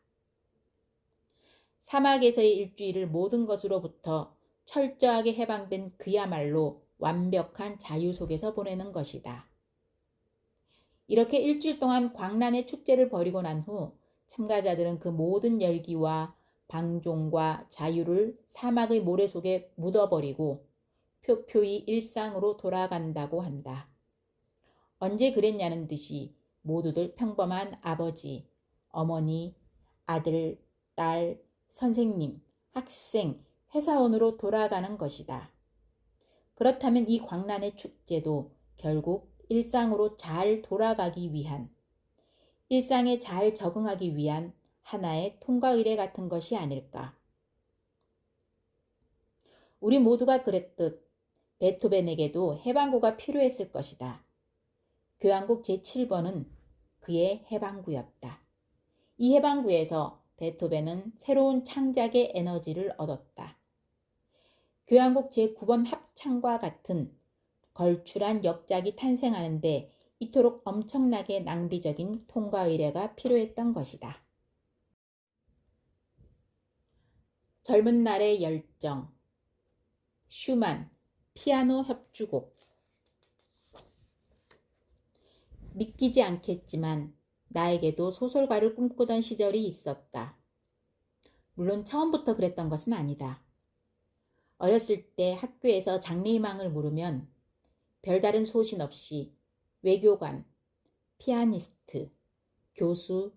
사막에서의 일주일을 모든 것으로부터 철저하게 해방된 그야말로 완벽한 자유 속에서 보내는 것이다. 이렇게 일주일 동안 광란의 축제를 벌이고 난 후 참가자들은 그 모든 열기와 방종과 자유를 사막의 모래 속에 묻어버리고 표표히 일상으로 돌아간다고 한다. 언제 그랬냐는 듯이 모두들 평범한 아버지, 어머니, 아들, 딸, 선생님, 학생, 회사원으로 돌아가는 것이다. 그렇다면 이 광란의 축제도 결국 일상으로 잘 돌아가기 위한, 일상에 잘 적응하기 위한 하나의 통과 의례 같은 것이 아닐까. 우리 모두가 그랬듯 베토벤에게도 해방구가 필요했을 것이다. 교향곡 제7번은 그의 해방구였다. 이 해방구에서 베토벤은 새로운 창작의 에너지를 얻었다. 교향곡 제9번 합창과 같은 걸출한 역작이 탄생하는데 이토록 엄청나게 낭비적인 통과 의례가 필요했던 것이다. 젊은 날의 열정. 슈만, 피아노 협주곡. 믿기지 않겠지만 나에게도 소설가를 꿈꾸던 시절이 있었다. 물론 처음부터 그랬던 것은 아니다. 어렸을 때 학교에서 장래희망을 물으면 별다른 소신 없이 외교관, 피아니스트, 교수,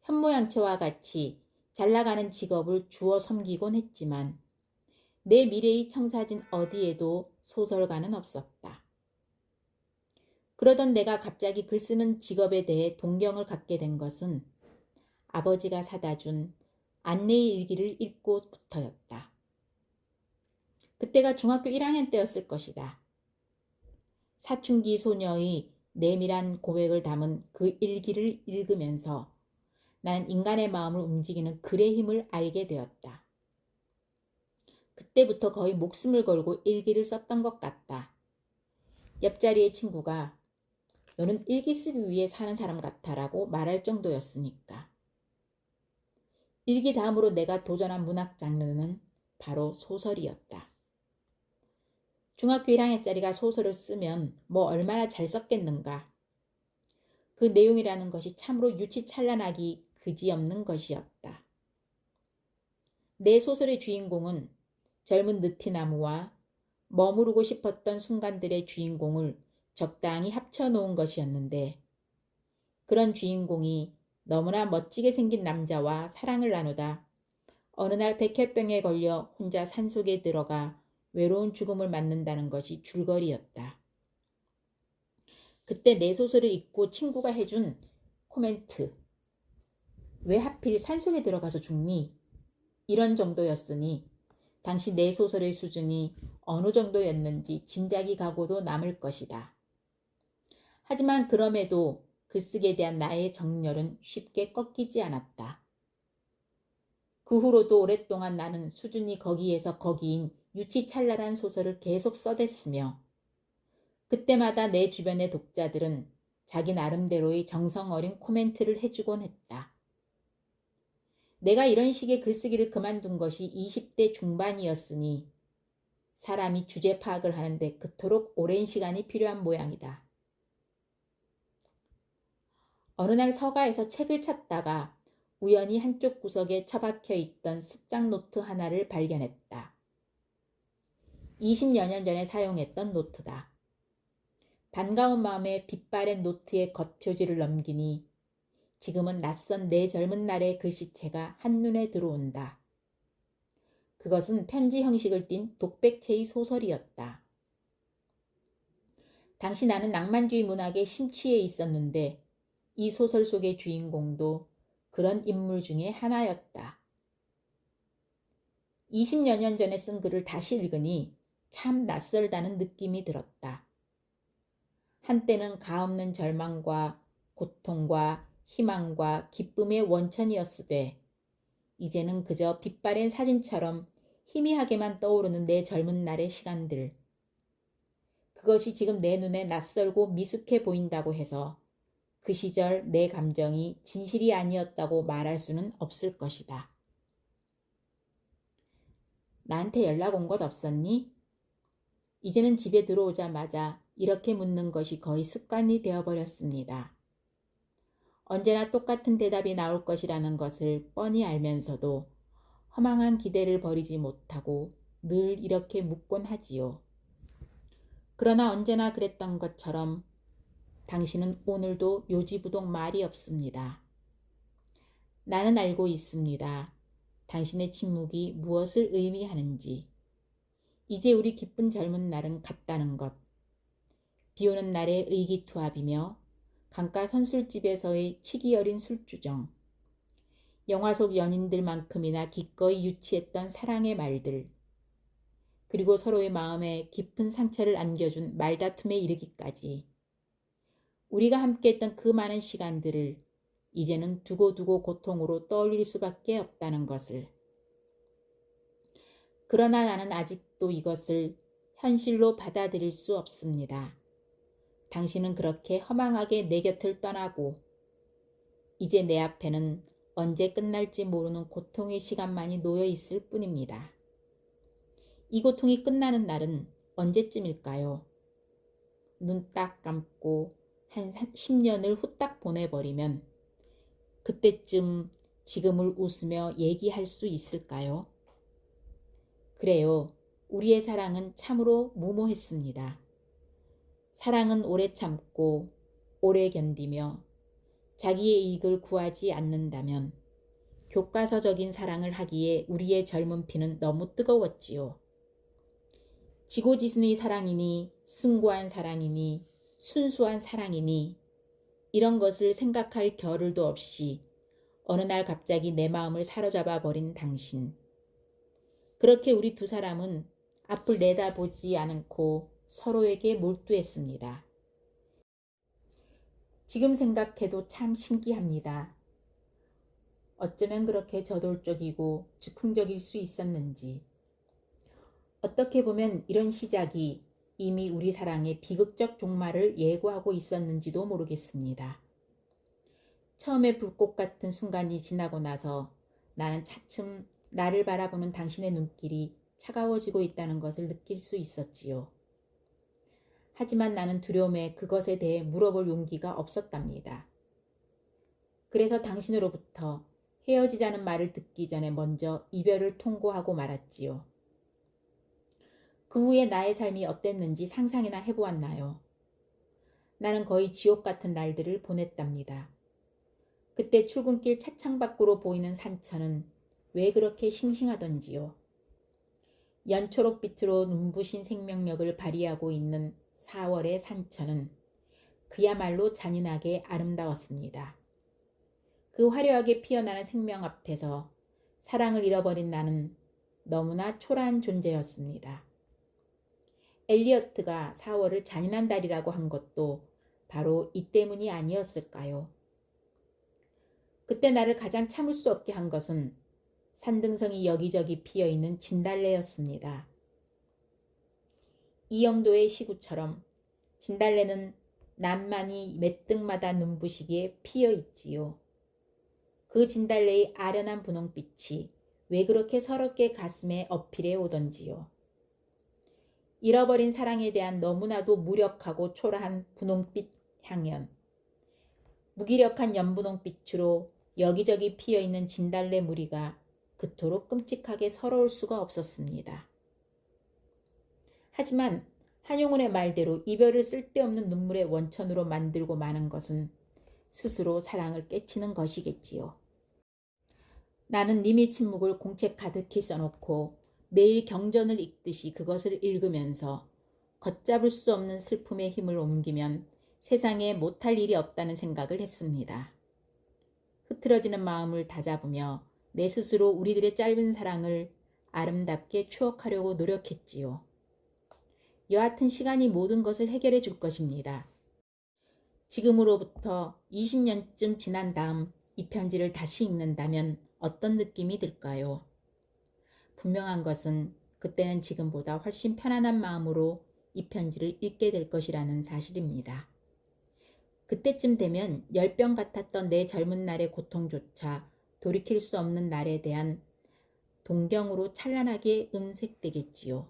현모양처와 같이 잘나가는 직업을 주워 섬기곤 했지만 내 미래의 청사진 어디에도 소설가는 없었다. 그러던 내가 갑자기 글 쓰는 직업에 대해 동경을 갖게 된 것은 아버지가 사다 준 안내의 일기를 읽고부터였다. 그때가 중학교 1학년 때였을 것이다. 사춘기 소녀의 내밀한 고백을 담은 그 일기를 읽으면서 난 인간의 마음을 움직이는 글의 힘을 알게 되었다. 그때부터 거의 목숨을 걸고 일기를 썼던 것 같다. 옆자리의 친구가 너는 일기 쓰기 위해 사는 사람 같아라고 말할 정도였으니까. 일기 다음으로 내가 도전한 문학 장르는 바로 소설이었다. 중학교 1학년짜리가 소설을 쓰면 뭐 얼마나 잘 썼겠는가. 그 내용이라는 것이 참으로 유치찬란하기 그지없는 것이었다. 내 소설의 주인공은 젊은 느티나무와 머무르고 싶었던 순간들의 주인공을 적당히 합쳐놓은 것이었는데, 그런 주인공이 너무나 멋지게 생긴 남자와 사랑을 나누다 어느 날 백혈병에 걸려 혼자 산속에 들어가 외로운 죽음을 맞는다는 것이 줄거리였다. 그때 내 소설을 읽고 친구가 해준 코멘트, 왜 하필 산속에 들어가서 죽니? 이런 정도였으니 당시 내 소설의 수준이 어느 정도였는지 짐작이 가고도 남을 것이다. 하지만 그럼에도 글쓰기에 대한 나의 정열은 쉽게 꺾이지 않았다. 그 후로도 오랫동안 나는 수준이 거기에서 거기인 유치찬란한 소설을 계속 써댔으며, 그때마다 내 주변의 독자들은 자기 나름대로의 정성 어린 코멘트를 해주곤 했다. 내가 이런 식의 글쓰기를 그만둔 것이 20대 중반이었으니 사람이 주제 파악을 하는데 그토록 오랜 시간이 필요한 모양이다. 어느 날 서가에서 책을 찾다가 우연히 한쪽 구석에 처박혀 있던 습작 노트 하나를 발견했다. 20여 년 전에 사용했던 노트다. 반가운 마음에 빛바랜 노트의 겉표지를 넘기니 지금은 낯선 내 젊은 날의 글씨체가 한눈에 들어온다. 그것은 편지 형식을 띤 독백체의 소설이었다. 당시 나는 낭만주의 문학에 심취해 있었는데 이 소설 속의 주인공도 그런 인물 중에 하나였다. 20여 년 전에 쓴 글을 다시 읽으니 참 낯설다는 느낌이 들었다. 한때는 가없는 절망과 고통과 희망과 기쁨의 원천이었으되 이제는 그저 빛바랜 사진처럼 희미하게만 떠오르는 내 젊은 날의 시간들. 그것이 지금 내 눈에 낯설고 미숙해 보인다고 해서 그 시절 내 감정이 진실이 아니었다고 말할 수는 없을 것이다. 나한테 연락 온 것 없었니? 이제는 집에 들어오자마자 이렇게 묻는 것이 거의 습관이 되어버렸습니다. 언제나 똑같은 대답이 나올 것이라는 것을 뻔히 알면서도 허망한 기대를 버리지 못하고 늘 이렇게 묻곤 하지요. 그러나 언제나 그랬던 것처럼 당신은 오늘도 요지부동 말이 없습니다. 나는 알고 있습니다. 당신의 침묵이 무엇을 의미하는지. 이제 우리 기쁜 젊은 날은 갔다는 것. 비오는 날의 의기투합이며 강가 선술집에서의 치기 어린 술주정. 영화 속 연인들만큼이나 기꺼이 유치했던 사랑의 말들. 그리고 서로의 마음에 깊은 상처를 안겨준 말다툼에 이르기까지. 우리가 함께했던 그 많은 시간들을 이제는 두고두고 고통으로 떠올릴 수밖에 없다는 것을. 그러나 나는 아직도 이것을 현실로 받아들일 수 없습니다. 당신은 그렇게 허망하게 내 곁을 떠나고 이제 내 앞에는 언제 끝날지 모르는 고통의 시간만이 놓여 있을 뿐입니다. 이 고통이 끝나는 날은 언제쯤일까요? 눈 딱 감고 한 10년을 후딱 보내버리면 그때쯤 지금을 웃으며 얘기할 수 있을까요? 그래요. 우리의 사랑은 참으로 무모했습니다. 사랑은 오래 참고 오래 견디며 자기의 이익을 구하지 않는다면 교과서적인 사랑을 하기에 우리의 젊은 피는 너무 뜨거웠지요. 지고지순의 사랑이니 숭고한 사랑이니 순수한 사랑이니 이런 것을 생각할 겨를도 없이 어느 날 갑자기 내 마음을 사로잡아 버린 당신. 그렇게 우리 두 사람은 앞을 내다보지 않고 서로에게 몰두했습니다. 지금 생각해도 참 신기합니다. 어쩌면 그렇게 저돌적이고 즉흥적일 수 있었는지. 어떻게 보면 이런 시작이 이미 우리 사랑의 비극적 종말을 예고하고 있었는지도 모르겠습니다. 처음에 불꽃 같은 순간이 지나고 나서 나는 차츰 나를 바라보는 당신의 눈길이 차가워지고 있다는 것을 느낄 수 있었지요. 하지만 나는 두려움에 그것에 대해 물어볼 용기가 없었답니다. 그래서 당신으로부터 헤어지자는 말을 듣기 전에 먼저 이별을 통고하고 말았지요. 그 후에 나의 삶이 어땠는지 상상이나 해보았나요? 나는 거의 지옥 같은 날들을 보냈답니다. 그때 출근길 차창 밖으로 보이는 산천은 왜 그렇게 싱싱하던지요. 연초록빛으로 눈부신 생명력을 발휘하고 있는 4월의 산천은 그야말로 잔인하게 아름다웠습니다. 그 화려하게 피어나는 생명 앞에서 사랑을 잃어버린 나는 너무나 초라한 존재였습니다. 엘리어트가 4월을 잔인한 달이라고 한 것도 바로 이 때문이 아니었을까요? 그때 나를 가장 참을 수 없게 한 것은 산등성이 여기저기 피어있는 진달래였습니다. 이영도의 시구처럼 진달래는 난만이 매뜩마다 눈부시게 피어있지요. 그 진달래의 아련한 분홍빛이 왜 그렇게 서럽게 가슴에 어필해 오던지요. 잃어버린 사랑에 대한 너무나도 무력하고 초라한 분홍빛 향연. 무기력한 연분홍빛으로 여기저기 피어있는 진달래 무리가 그토록 끔찍하게 서러울 수가 없었습니다. 하지만 한용운의 말대로 이별을 쓸데없는 눈물의 원천으로 만들고 마는 것은 스스로 사랑을 깨치는 것이겠지요. 나는 님의 침묵을 공책 가득히 써놓고 매일 경전을 읽듯이 그것을 읽으면서 걷잡을 수 없는 슬픔의 힘을 옮기면 세상에 못할 일이 없다는 생각을 했습니다. 흐트러지는 마음을 다잡으며 내 스스로 우리들의 짧은 사랑을 아름답게 추억하려고 노력했지요. 여하튼 시간이 모든 것을 해결해 줄 것입니다. 지금으로부터 20년쯤 지난 다음 이 편지를 다시 읽는다면 어떤 느낌이 들까요? 분명한 것은 그때는 지금보다 훨씬 편안한 마음으로 이 편지를 읽게 될 것이라는 사실입니다. 그때쯤 되면 열병 같았던 내 젊은 날의 고통조차 돌이킬 수 없는 날에 대한 동경으로 찬란하게 음색되겠지요.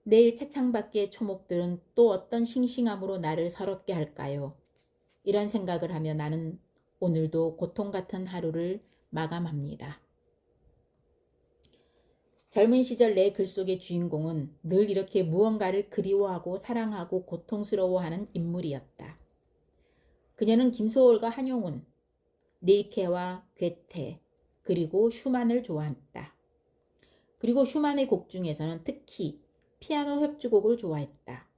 내일 차창 밖의 초목들은 또 어떤 싱싱함으로 나를 서럽게 할까요? 이런 생각을 하며 나는 오늘도 고통 같은 하루를 마감합니다. 젊은 시절 내 글 속의 주인공은 늘 이렇게 무언가를 그리워하고 사랑하고 고통스러워하는 인물이었다. 그녀는 김소월과 한용운, 릴케와 괴테, 그리고 슈만을 좋아했다. 그리고 슈만의 곡 중에서는 특히 피아노 협주곡을 좋아했다.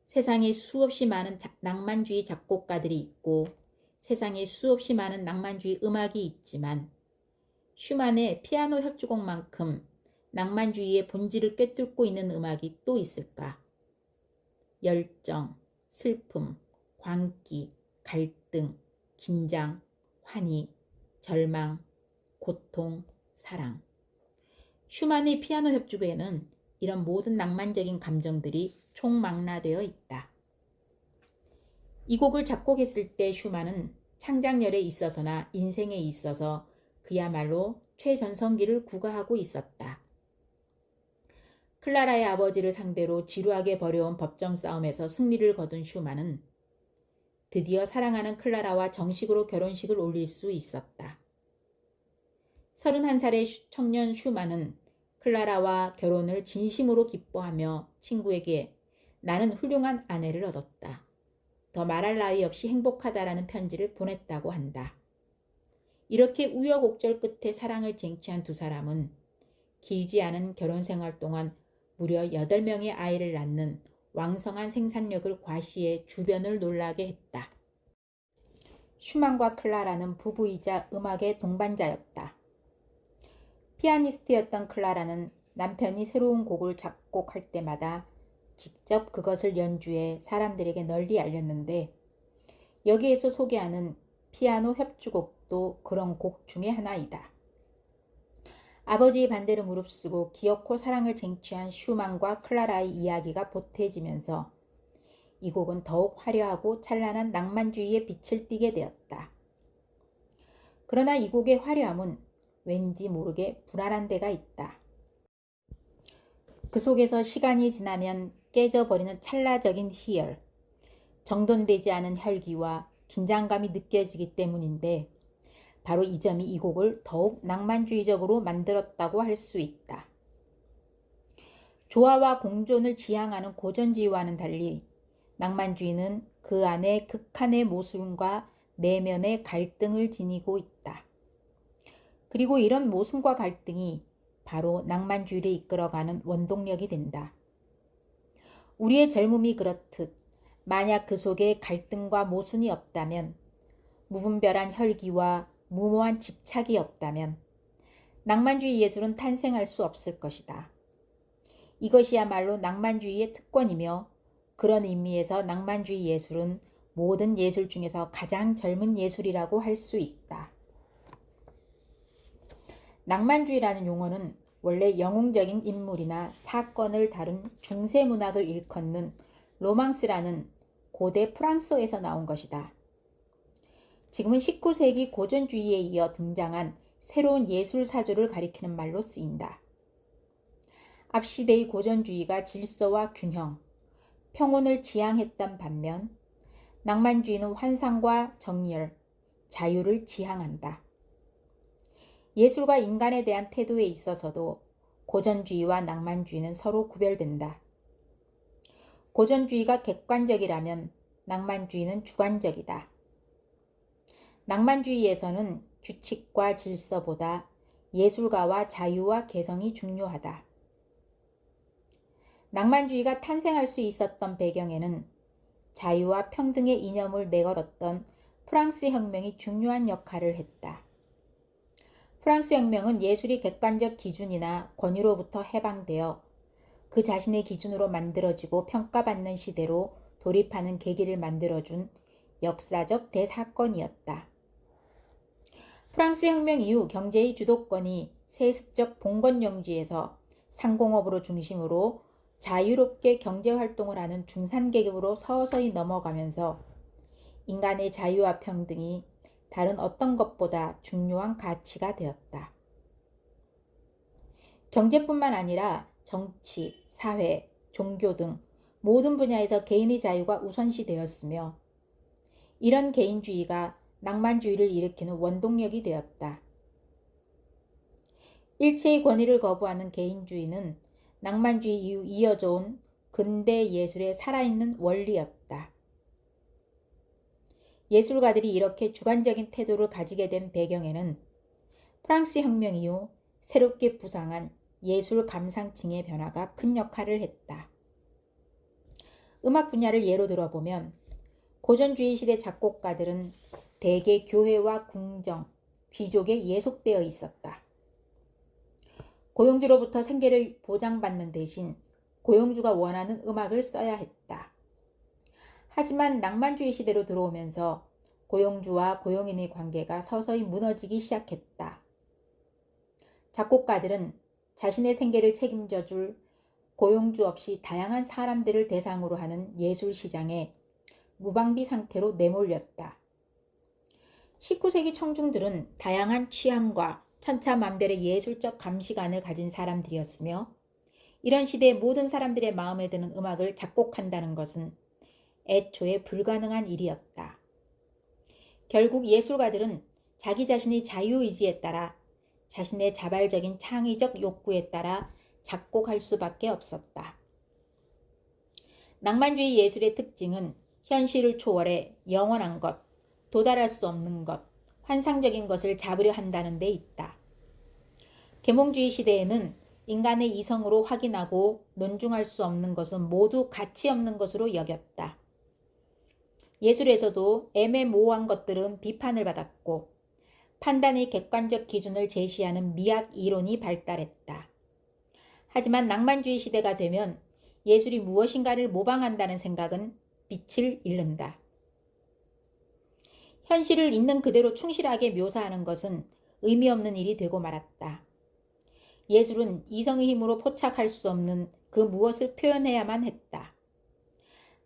세상에 수없이 많은 낭만주의 작곡가들이 있고 세상에 수없이 많은 낭만주의 음악이 있지만 슈만의 피아노 협주곡만큼 낭만주의의 본질을 꿰뚫고 있는 음악이 또 있을까? 열정, 슬픔, 광기, 갈등, 긴장, 환희, 절망, 고통, 사랑. 슈만의 피아노 협주곡에는 이런 모든 낭만적인 감정들이 총망라되어 있다. 이 곡을 작곡했을 때 슈만은 창작열에 있어서나 인생에 있어서 그야말로 최전성기를 구가하고 있었다. 클라라의 아버지를 상대로 지루하게 벌여온 법정 싸움에서 승리를 거둔 슈만은 드디어 사랑하는 클라라와 정식으로 결혼식을 올릴 수 있었다. 31살의 청년 슈만은 클라라와 결혼을 진심으로 기뻐하며 친구에게 나는 훌륭한 아내를 얻었다. 더 말할 나위 없이 행복하다라는 편지를 보냈다고 한다. 이렇게 우여곡절 끝에 사랑을 쟁취한 두 사람은 길지 않은 결혼 생활 동안 무려 8명의 아이를 낳는 왕성한 생산력을 과시해 주변을 놀라게 했다. 슈만과 클라라는 부부이자 음악의 동반자였다. 피아니스트였던 클라라는 남편이 새로운 곡을 작곡할 때마다 직접 그것을 연주해 사람들에게 널리 알렸는데 여기에서 소개하는 피아노 협주곡도 그런 곡 중에 하나이다. 아버지의 반대를 무릅쓰고 기어코 사랑을 쟁취한 슈만과 클라라의 이야기가 보태지면서 이 곡은 더욱 화려하고 찬란한 낭만주의의 빛을 띠게 되었다. 그러나 이 곡의 화려함은 왠지 모르게 불안한 데가 있다. 그 속에서 시간이 지나면 깨져버리는 찰나적인 희열, 정돈되지 않은 혈기와 긴장감이 느껴지기 때문인데 바로 이 점이 이 곡을 더욱 낭만주의적으로 만들었다고 할 수 있다. 조화와 공존을 지향하는 고전주의와는 달리 낭만주의는 그 안에 극한의 모순과 내면의 갈등을 지니고 있다. 그리고 이런 모순과 갈등이 바로 낭만주의를 이끌어가는 원동력이 된다. 우리의 젊음이 그렇듯 만약 그 속에 갈등과 모순이 없다면, 무분별한 혈기와 무모한 집착이 없다면 낭만주의 예술은 탄생할 수 없을 것이다. 이것이야말로 낭만주의의 특권이며 그런 의미에서 낭만주의 예술은 모든 예술 중에서 가장 젊은 예술이라고 할 수 있다. 낭만주의라는 용어는 원래 영웅적인 인물이나 사건을 다룬 중세 문학을 일컫는 로망스라는 고대 프랑스어에서 나온 것이다. 지금은 19세기 고전주의에 이어 등장한 새로운 예술 사조를 가리키는 말로 쓰인다. 앞 시대의 고전주의가 질서와 균형, 평온을 지향했던 반면 낭만주의는 환상과 정열, 자유를 지향한다. 예술과 인간에 대한 태도에 있어서도 고전주의와 낭만주의는 서로 구별된다. 고전주의가 객관적이라면 낭만주의는 주관적이다. 낭만주의에서는 규칙과 질서보다 예술가와 자유와 개성이 중요하다. 낭만주의가 탄생할 수 있었던 배경에는 자유와 평등의 이념을 내걸었던 프랑스 혁명이 중요한 역할을 했다. 프랑스 혁명은 예술이 객관적 기준이나 권위로부터 해방되어 그 자신의 기준으로 만들어지고 평가받는 시대로 돌입하는 계기를 만들어준 역사적 대사건이었다. 프랑스 혁명 이후 경제의 주도권이 세습적 봉건영주에서 상공업으로 중심으로 자유롭게 경제활동을 하는 중산계급으로 서서히 넘어가면서 인간의 자유와 평등이 다른 어떤 것보다 중요한 가치가 되었다. 경제뿐만 아니라 정치, 사회, 종교 등 모든 분야에서 개인의 자유가 우선시되었으며 이런 개인주의가 낭만주의를 일으키는 원동력이 되었다. 일체의 권위를 거부하는 개인주의는 낭만주의 이후 이어져 온 근대 예술의 살아있는 원리였다. 예술가들이 이렇게 주관적인 태도를 가지게 된 배경에는 프랑스 혁명 이후 새롭게 부상한 예술 감상층의 변화가 큰 역할을 했다. 음악 분야를 예로 들어보면 고전주의 시대 작곡가들은 대개 교회와 궁정, 귀족에 예속되어 있었다. 고용주로부터 생계를 보장받는 대신 고용주가 원하는 음악을 써야 했다. 하지만 낭만주의 시대로 들어오면서 고용주와 고용인의 관계가 서서히 무너지기 시작했다. 작곡가들은 자신의 생계를 책임져 줄 고용주 없이 다양한 사람들을 대상으로 하는 예술 시장에 무방비 상태로 내몰렸다. 19세기 청중들은 다양한 취향과 천차만별의 예술적 감시관을 가진 사람들이었으며 이런 시대의 모든 사람들의 마음에 드는 음악을 작곡한다는 것은 애초에 불가능한 일이었다. 결국 예술가들은 자기 자신의 자유의지에 따라 자신의 자발적인 창의적 욕구에 따라 작곡할 수밖에 없었다. 낭만주의 예술의 특징은 현실을 초월해 영원한 것, 도달할 수 없는 것, 환상적인 것을 잡으려 한다는 데 있다. 계몽주의 시대에는 인간의 이성으로 확인하고 논중할 수 없는 것은 모두 가치 없는 것으로 여겼다. 예술에서도 애매모호한 것들은 비판을 받았고 판단의 객관적 기준을 제시하는 미학 이론이 발달했다. 하지만 낭만주의 시대가 되면 예술이 무엇인가를 모방한다는 생각은 빛을 잃는다. 현실을 있는 그대로 충실하게 묘사하는 것은 의미 없는 일이 되고 말았다. 예술은 이성의 힘으로 포착할 수 없는 그 무엇을 표현해야만 했다.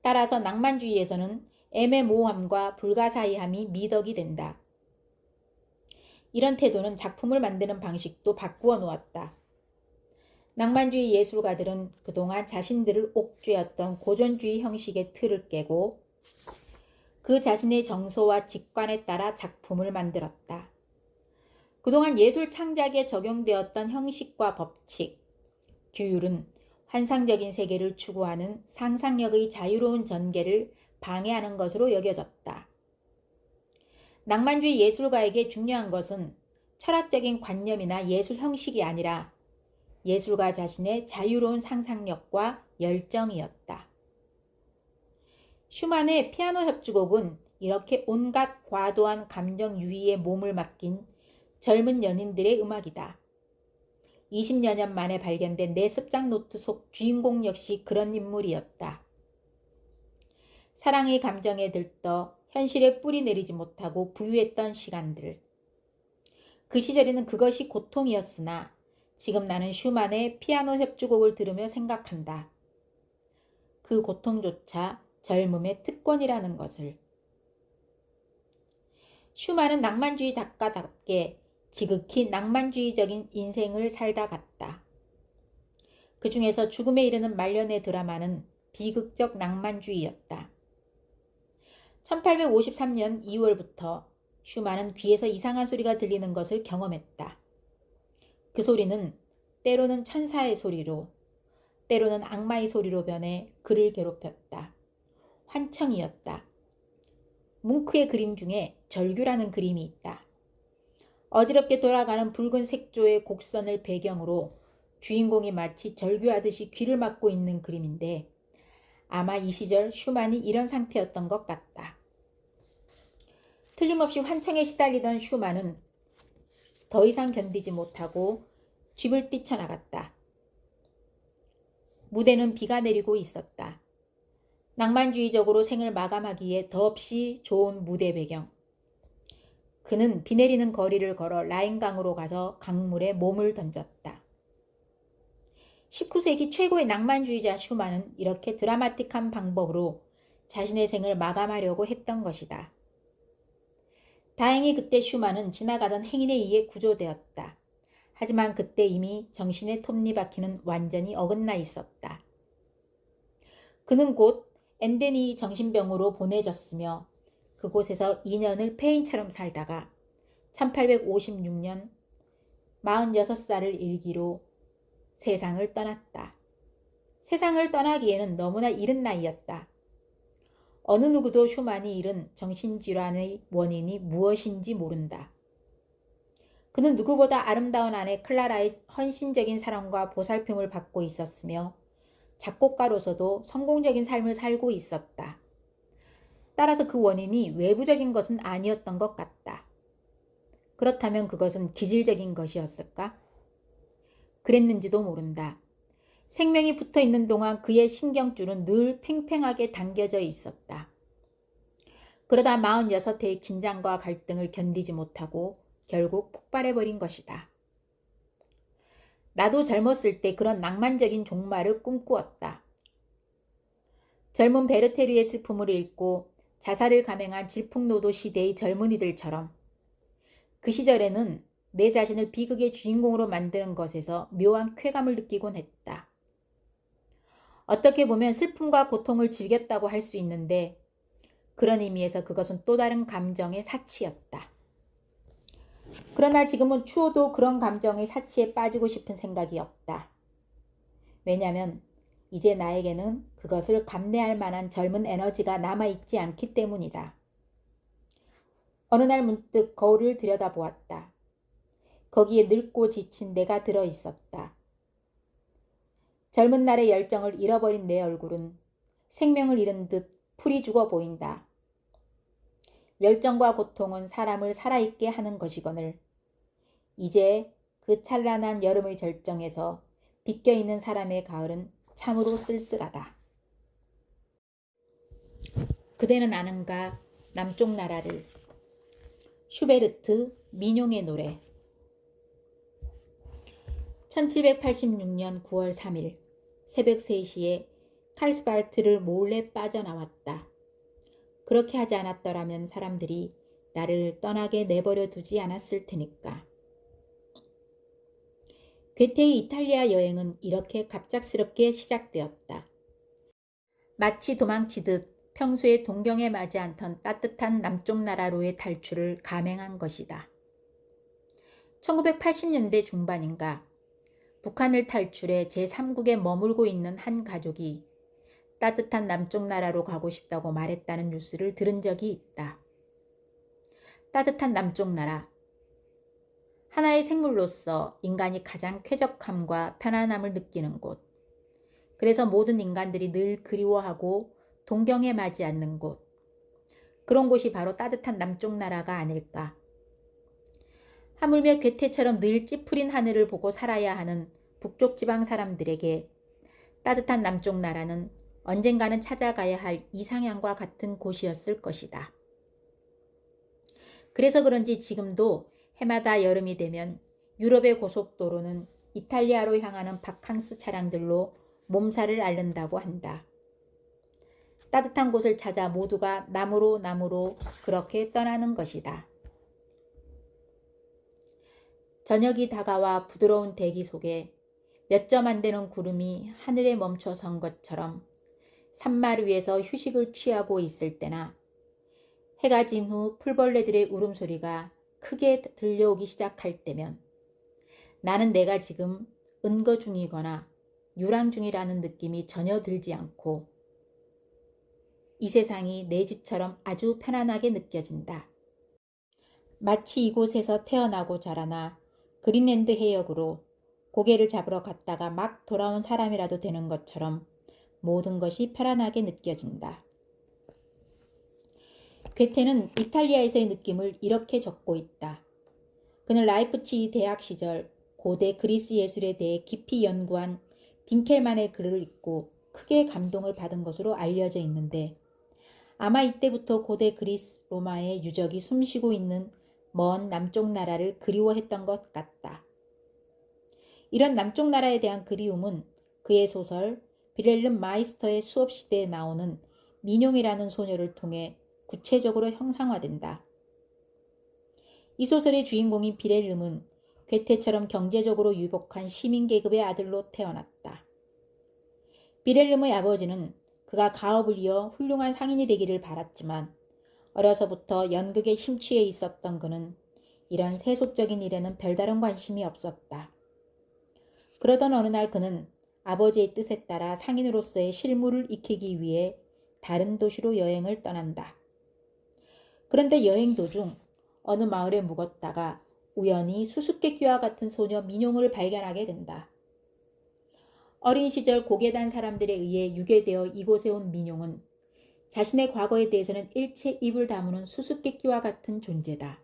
따라서 낭만주의에서는 애매모호함과 불가사의함이 미덕이 된다. 이런 태도는 작품을 만드는 방식도 바꾸어 놓았다. 낭만주의 예술가들은 그동안 자신들을 옥죄었던 고전주의 형식의 틀을 깨고 그 자신의 정서와 직관에 따라 작품을 만들었다. 그동안 예술 창작에 적용되었던 형식과 법칙, 규율은 환상적인 세계를 추구하는 상상력의 자유로운 전개를 방해하는 것으로 여겨졌다. 낭만주의 예술가에게 중요한 것은 철학적인 관념이나 예술 형식이 아니라 예술가 자신의 자유로운 상상력과 열정이었다. 슈만의 피아노 협주곡은 이렇게 온갖 과도한 감정 유희에 몸을 맡긴 젊은 연인들의 음악이다. 20여 년 만에 발견된 내 습작 노트 속 주인공 역시 그런 인물이었다. 사랑의 감정에 들떠 현실에 뿌리 내리지 못하고 부유했던 시간들. 그 시절에는 그것이 고통이었으나 지금 나는 슈만의 피아노 협주곡을 들으며 생각한다. 그 고통조차 젊음의 특권이라는 것을. 슈만은 낭만주의 작가답게 지극히 낭만주의적인 인생을 살다 갔다. 그 중에서 죽음에 이르는 말년의 드라마는 비극적 낭만주의였다. 1853년 2월부터 슈만은 귀에서 이상한 소리가 들리는 것을 경험했다. 그 소리는 때로는 천사의 소리로, 때로는 악마의 소리로 변해 그를 괴롭혔다. 환청이었다. 뭉크의 그림 중에 절규라는 그림이 있다. 어지럽게 돌아가는 붉은 색조의 곡선을 배경으로 주인공이 마치 절규하듯이 귀를 막고 있는 그림인데 아마 이 시절 슈만이 이런 상태였던 것 같다. 틀림없이 환청에 시달리던 슈만은 더 이상 견디지 못하고 집을 뛰쳐나갔다. 무대는 비가 내리고 있었다. 낭만주의적으로 생을 마감하기에 더없이 좋은 무대 배경. 그는 비 내리는 거리를 걸어 라인강으로 가서 강물에 몸을 던졌다. 19세기 최고의 낭만주의자 슈만은 이렇게 드라마틱한 방법으로 자신의 생을 마감하려고 했던 것이다. 다행히 그때 슈만은 지나가던 행인에 의해 구조되었다. 하지만 그때 이미 정신의 톱니바퀴는 완전히 어긋나 있었다. 그는 곧 엔데니 정신병으로 보내졌으며 그곳에서 2년을 폐인처럼 살다가 1856년 46살을 일기로 세상을 떠났다. 세상을 떠나기에는 너무나 이른 나이였다. 어느 누구도 슈만이 잃은 정신질환의 원인이 무엇인지 모른다. 그는 누구보다 아름다운 아내 클라라의 헌신적인 사랑과 보살핌을 받고 있었으며 작곡가로서도 성공적인 삶을 살고 있었다. 따라서 그 원인이 외부적인 것은 아니었던 것 같다. 그렇다면 그것은 기질적인 것이었을까? 그랬는지도 모른다. 생명이 붙어 있는 동안 그의 신경줄은 늘 팽팽하게 당겨져 있었다. 그러다 46해의 긴장과 갈등을 견디지 못하고 결국 폭발해버린 것이다. 나도 젊었을 때 그런 낭만적인 종말을 꿈꾸었다. 젊은 베르테르의 슬픔을 읽고 자살을 감행한 질풍노도 시대의 젊은이들처럼 그 시절에는 내 자신을 비극의 주인공으로 만드는 것에서 묘한 쾌감을 느끼곤 했다. 어떻게 보면 슬픔과 고통을 즐겼다고 할 수 있는데 그런 의미에서 그것은 또 다른 감정의 사치였다. 그러나 지금은 추워도 그런 감정의 사치에 빠지고 싶은 생각이 없다. 왜냐하면 이제 나에게는 그것을 감내할 만한 젊은 에너지가 남아있지 않기 때문이다. 어느 날 문득 거울을 들여다보았다. 거기에 늙고 지친 내가 들어있었다. 젊은 날의 열정을 잃어버린 내 얼굴은 생명을 잃은 듯 풀이 죽어 보인다. 열정과 고통은 사람을 살아있게 하는 것이거늘 이제 그 찬란한 여름의 절정에서 비껴있는 사람의 가을은 참으로 쓸쓸하다. 그대는 아는가 남쪽 나라를. 슈베르트 민용의 노래. 1786년 9월 3일 새벽 3시에 카르스발트를 몰래 빠져나왔다. 그렇게 하지 않았더라면 사람들이 나를 떠나게 내버려 두지 않았을 테니까. 괴테의 이탈리아 여행은 이렇게 갑작스럽게 시작되었다. 마치 도망치듯 평소에 동경에 맞지 않던 따뜻한 남쪽 나라로의 탈출을 감행한 것이다. 1980년대 중반인가 북한을 탈출해 제3국에 머물고 있는 한 가족이 따뜻한 남쪽 나라로 가고 싶다고 말했다는 뉴스를 들은 적이 있다. 따뜻한 남쪽 나라. 하나의 생물로서 인간이 가장 쾌적함과 편안함을 느끼는 곳. 그래서 모든 인간들이 늘 그리워하고 동경에 맞지 않는 곳. 그런 곳이 바로 따뜻한 남쪽 나라가 아닐까. 하물며 괴테처럼 늘 찌푸린 하늘을 보고 살아야 하는 북쪽 지방 사람들에게 따뜻한 남쪽 나라는 언젠가는 찾아가야 할 이상향과 같은 곳이었을 것이다. 그래서 그런지 지금도 해마다 여름이 되면 유럽의 고속도로는 이탈리아로 향하는 바캉스 차량들로 몸살을 앓는다고 한다. 따뜻한 곳을 찾아 모두가 남으로 그렇게 떠나는 것이다. 저녁이 다가와 부드러운 대기 속에 몇 점 안 되는 구름이 하늘에 멈춰 선 것처럼 산말 위에서 휴식을 취하고 있을 때나 해가 진 후 풀벌레들의 울음소리가 크게 들려오기 시작할 때면 나는 내가 지금 은거 중이거나 유랑 중이라는 느낌이 전혀 들지 않고 이 세상이 내 집처럼 아주 편안하게 느껴진다. 마치 이곳에서 태어나고 자라나 그린랜드 해역으로 고개를 잡으러 갔다가 막 돌아온 사람이라도 되는 것처럼 모든 것이 편안하게 느껴진다. 괴테는 이탈리아에서의 느낌을 이렇게 적고 있다. 그는 라이프치히 대학 시절 고대 그리스 예술에 대해 깊이 연구한 빈켈만의 글을 읽고 크게 감동을 받은 것으로 알려져 있는데 아마 이때부터 고대 그리스 로마의 유적이 숨쉬고 있는 먼 남쪽 나라를 그리워했던 것 같다. 이런 남쪽 나라에 대한 그리움은 그의 소설 빌헬름 마이스터의 수업 시대에 나오는 민용이라는 소녀를 통해 구체적으로 형상화된다. 이 소설의 주인공인 빌헬름은 괴테처럼 경제적으로 유복한 시민계급의 아들로 태어났다. 빌헬름의 아버지는 그가 가업을 이어 훌륭한 상인이 되기를 바랐지만 어려서부터 연극에 심취해 있었던 그는 이런 세속적인 일에는 별다른 관심이 없었다. 그러던 어느 날 그는 아버지의 뜻에 따라 상인으로서의 실무를 익히기 위해 다른 도시로 여행을 떠난다. 그런데 여행 도중 어느 마을에 묵었다가 우연히 수수께끼와 같은 소녀 민용을 발견하게 된다. 어린 시절 고개 단 사람들에 의해 유괴되어 이곳에 온 민용은 자신의 과거에 대해서는 일체 입을 다무는 수수께끼와 같은 존재다.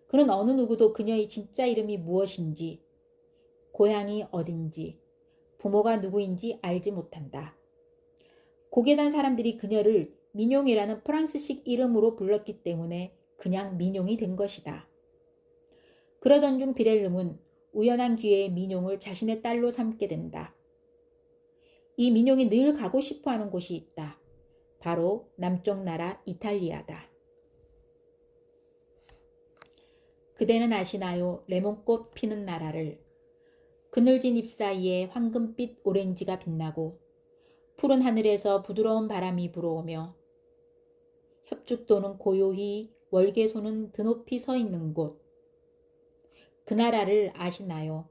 그는 어느 누구도 그녀의 진짜 이름이 무엇인지, 고향이 어딘지, 부모가 누구인지 알지 못한다. 고개 단 사람들이 그녀를 민용이라는 프랑스식 이름으로 불렀기 때문에 그냥 민용이 된 것이다. 그러던 중 빌헬름은 우연한 기회에 민용을 자신의 딸로 삼게 된다. 이 민용이 늘 가고 싶어하는 곳이 있다. 바로 남쪽 나라 이탈리아다. 그대는 아시나요? 레몬꽃 피는 나라를. 그늘진 잎 사이에 황금빛 오렌지가 빛나고 푸른 하늘에서 부드러운 바람이 불어오며 협죽도는 고요히 월계소는 드높이 서 있는 곳. 그 나라를 아시나요?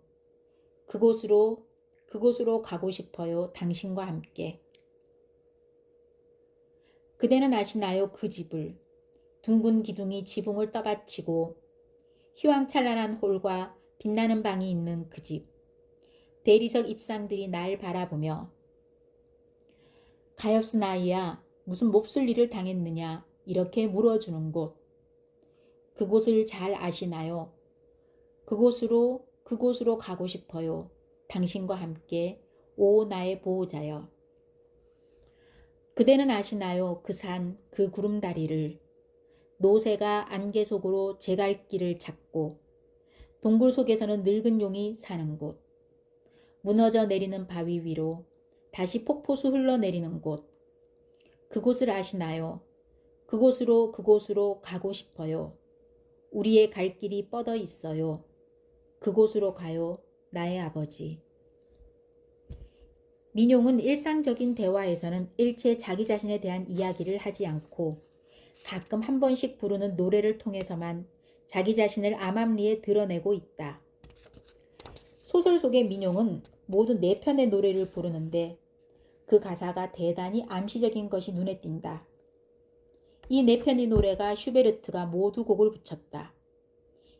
그곳으로 가고 싶어요. 당신과 함께. 그대는 아시나요? 그 집을. 둥근 기둥이 지붕을 떠받치고 휘황찬란한 홀과 빛나는 방이 있는 그 집. 대리석 입상들이 날 바라보며 가엾은 아이야, 무슨 몹쓸 일을 당했느냐 이렇게 물어주는 곳. 그곳을 잘 아시나요? 그곳으로 가고 싶어요. 당신과 함께 오 나의 보호자여. 그대는 아시나요? 그 산, 그 구름다리를. 노새가 안개 속으로 제 갈 길을 찾고 동굴 속에서는 늙은 용이 사는 곳. 무너져 내리는 바위 위로 다시 폭포수 흘러내리는 곳. 그곳을 아시나요? 그곳으로 가고 싶어요. 우리의 갈 길이 뻗어 있어요. 그곳으로 가요. 나의 아버지. 민용은 일상적인 대화에서는 일체 자기 자신에 대한 이야기를 하지 않고 가끔 한 번씩 부르는 노래를 통해서만 자기 자신을 암암리에 드러내고 있다. 소설 속의 민용은 모두 4편의 노래를 부르는데 그 가사가 대단히 암시적인 것이 눈에 띈다. 이 4편의 노래가 슈베르트가 모두 곡을 붙였다.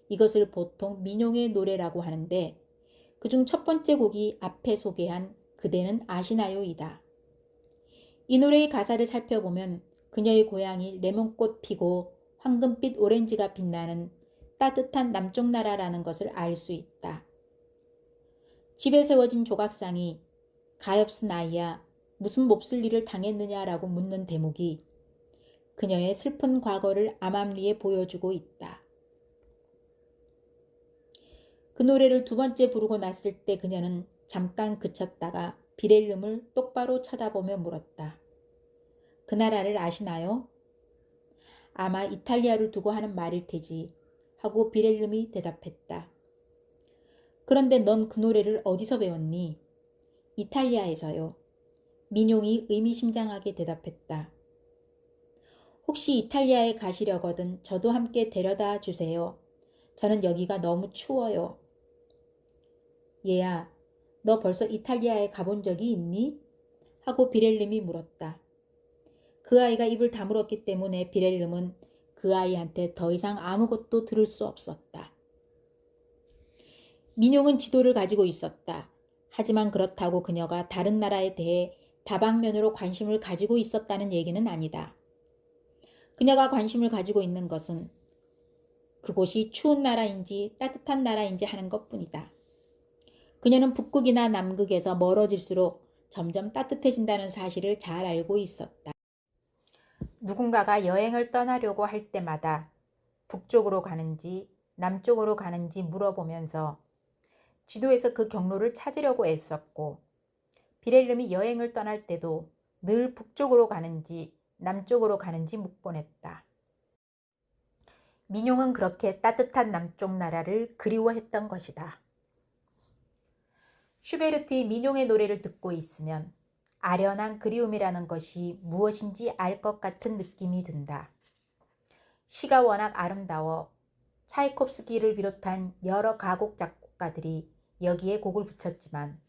이것을 보통 민용의 노래라고 하는데 그중 첫 번째 곡이 앞에 소개한 그대는 아시나요이다. 이 노래의 가사를 살펴보면 그녀의 고향이 레몬꽃 피고 황금빛 오렌지가 빛나는 따뜻한 남쪽 나라라는 것을 알 수 있다. 집에 세워진 조각상이 가엾은 아이야 무슨 몹쓸 일을 당했느냐라고 묻는 대목이 그녀의 슬픈 과거를 암암리에 보여주고 있다. 그 노래를 2번째 부르고 났을 때 그녀는 잠깐 그쳤다가 빌헬름을 똑바로 쳐다보며 물었다. 그 나라를 아시나요? 아마 이탈리아를 두고 하는 말일 테지 하고 빌헬름이 대답했다. 그런데 넌 그 노래를 어디서 배웠니? 이탈리아에서요. 민용이 의미심장하게 대답했다. 혹시 이탈리아에 가시려거든 저도 함께 데려다 주세요. 저는 여기가 너무 추워요. 얘야, 너 벌써 이탈리아에 가본 적이 있니? 하고 비렐름이 물었다. 그 아이가 입을 다물었기 때문에 비렐름은 그 아이한테 더 이상 아무것도 들을 수 없었다. 민용은 지도를 가지고 있었다. 하지만 그렇다고 그녀가 다른 나라에 대해 다방면으로 관심을 가지고 있었다는 얘기는 아니다. 그녀가 관심을 가지고 있는 것은 그곳이 추운 나라인지 따뜻한 나라인지 하는 것뿐이다. 그녀는 북극이나 남극에서 멀어질수록 점점 따뜻해진다는 사실을 잘 알고 있었다. 누군가가 여행을 떠나려고 할 때마다 북쪽으로 가는지 남쪽으로 가는지 물어보면서 지도에서 그 경로를 찾으려고 애썼고, 비렐름이 여행을 떠날 때도 늘 북쪽으로 가는지 남쪽으로 가는지 묻곤 했다. 민용은 그렇게 따뜻한 남쪽 나라를 그리워했던 것이다. 슈베르트의 민용의 노래를 듣고 있으면 아련한 그리움이라는 것이 무엇인지 알 것 같은 느낌이 든다. 시가 워낙 아름다워 차이콥스키를 비롯한 여러 가곡 작곡가들이 여기에 곡을 붙였지만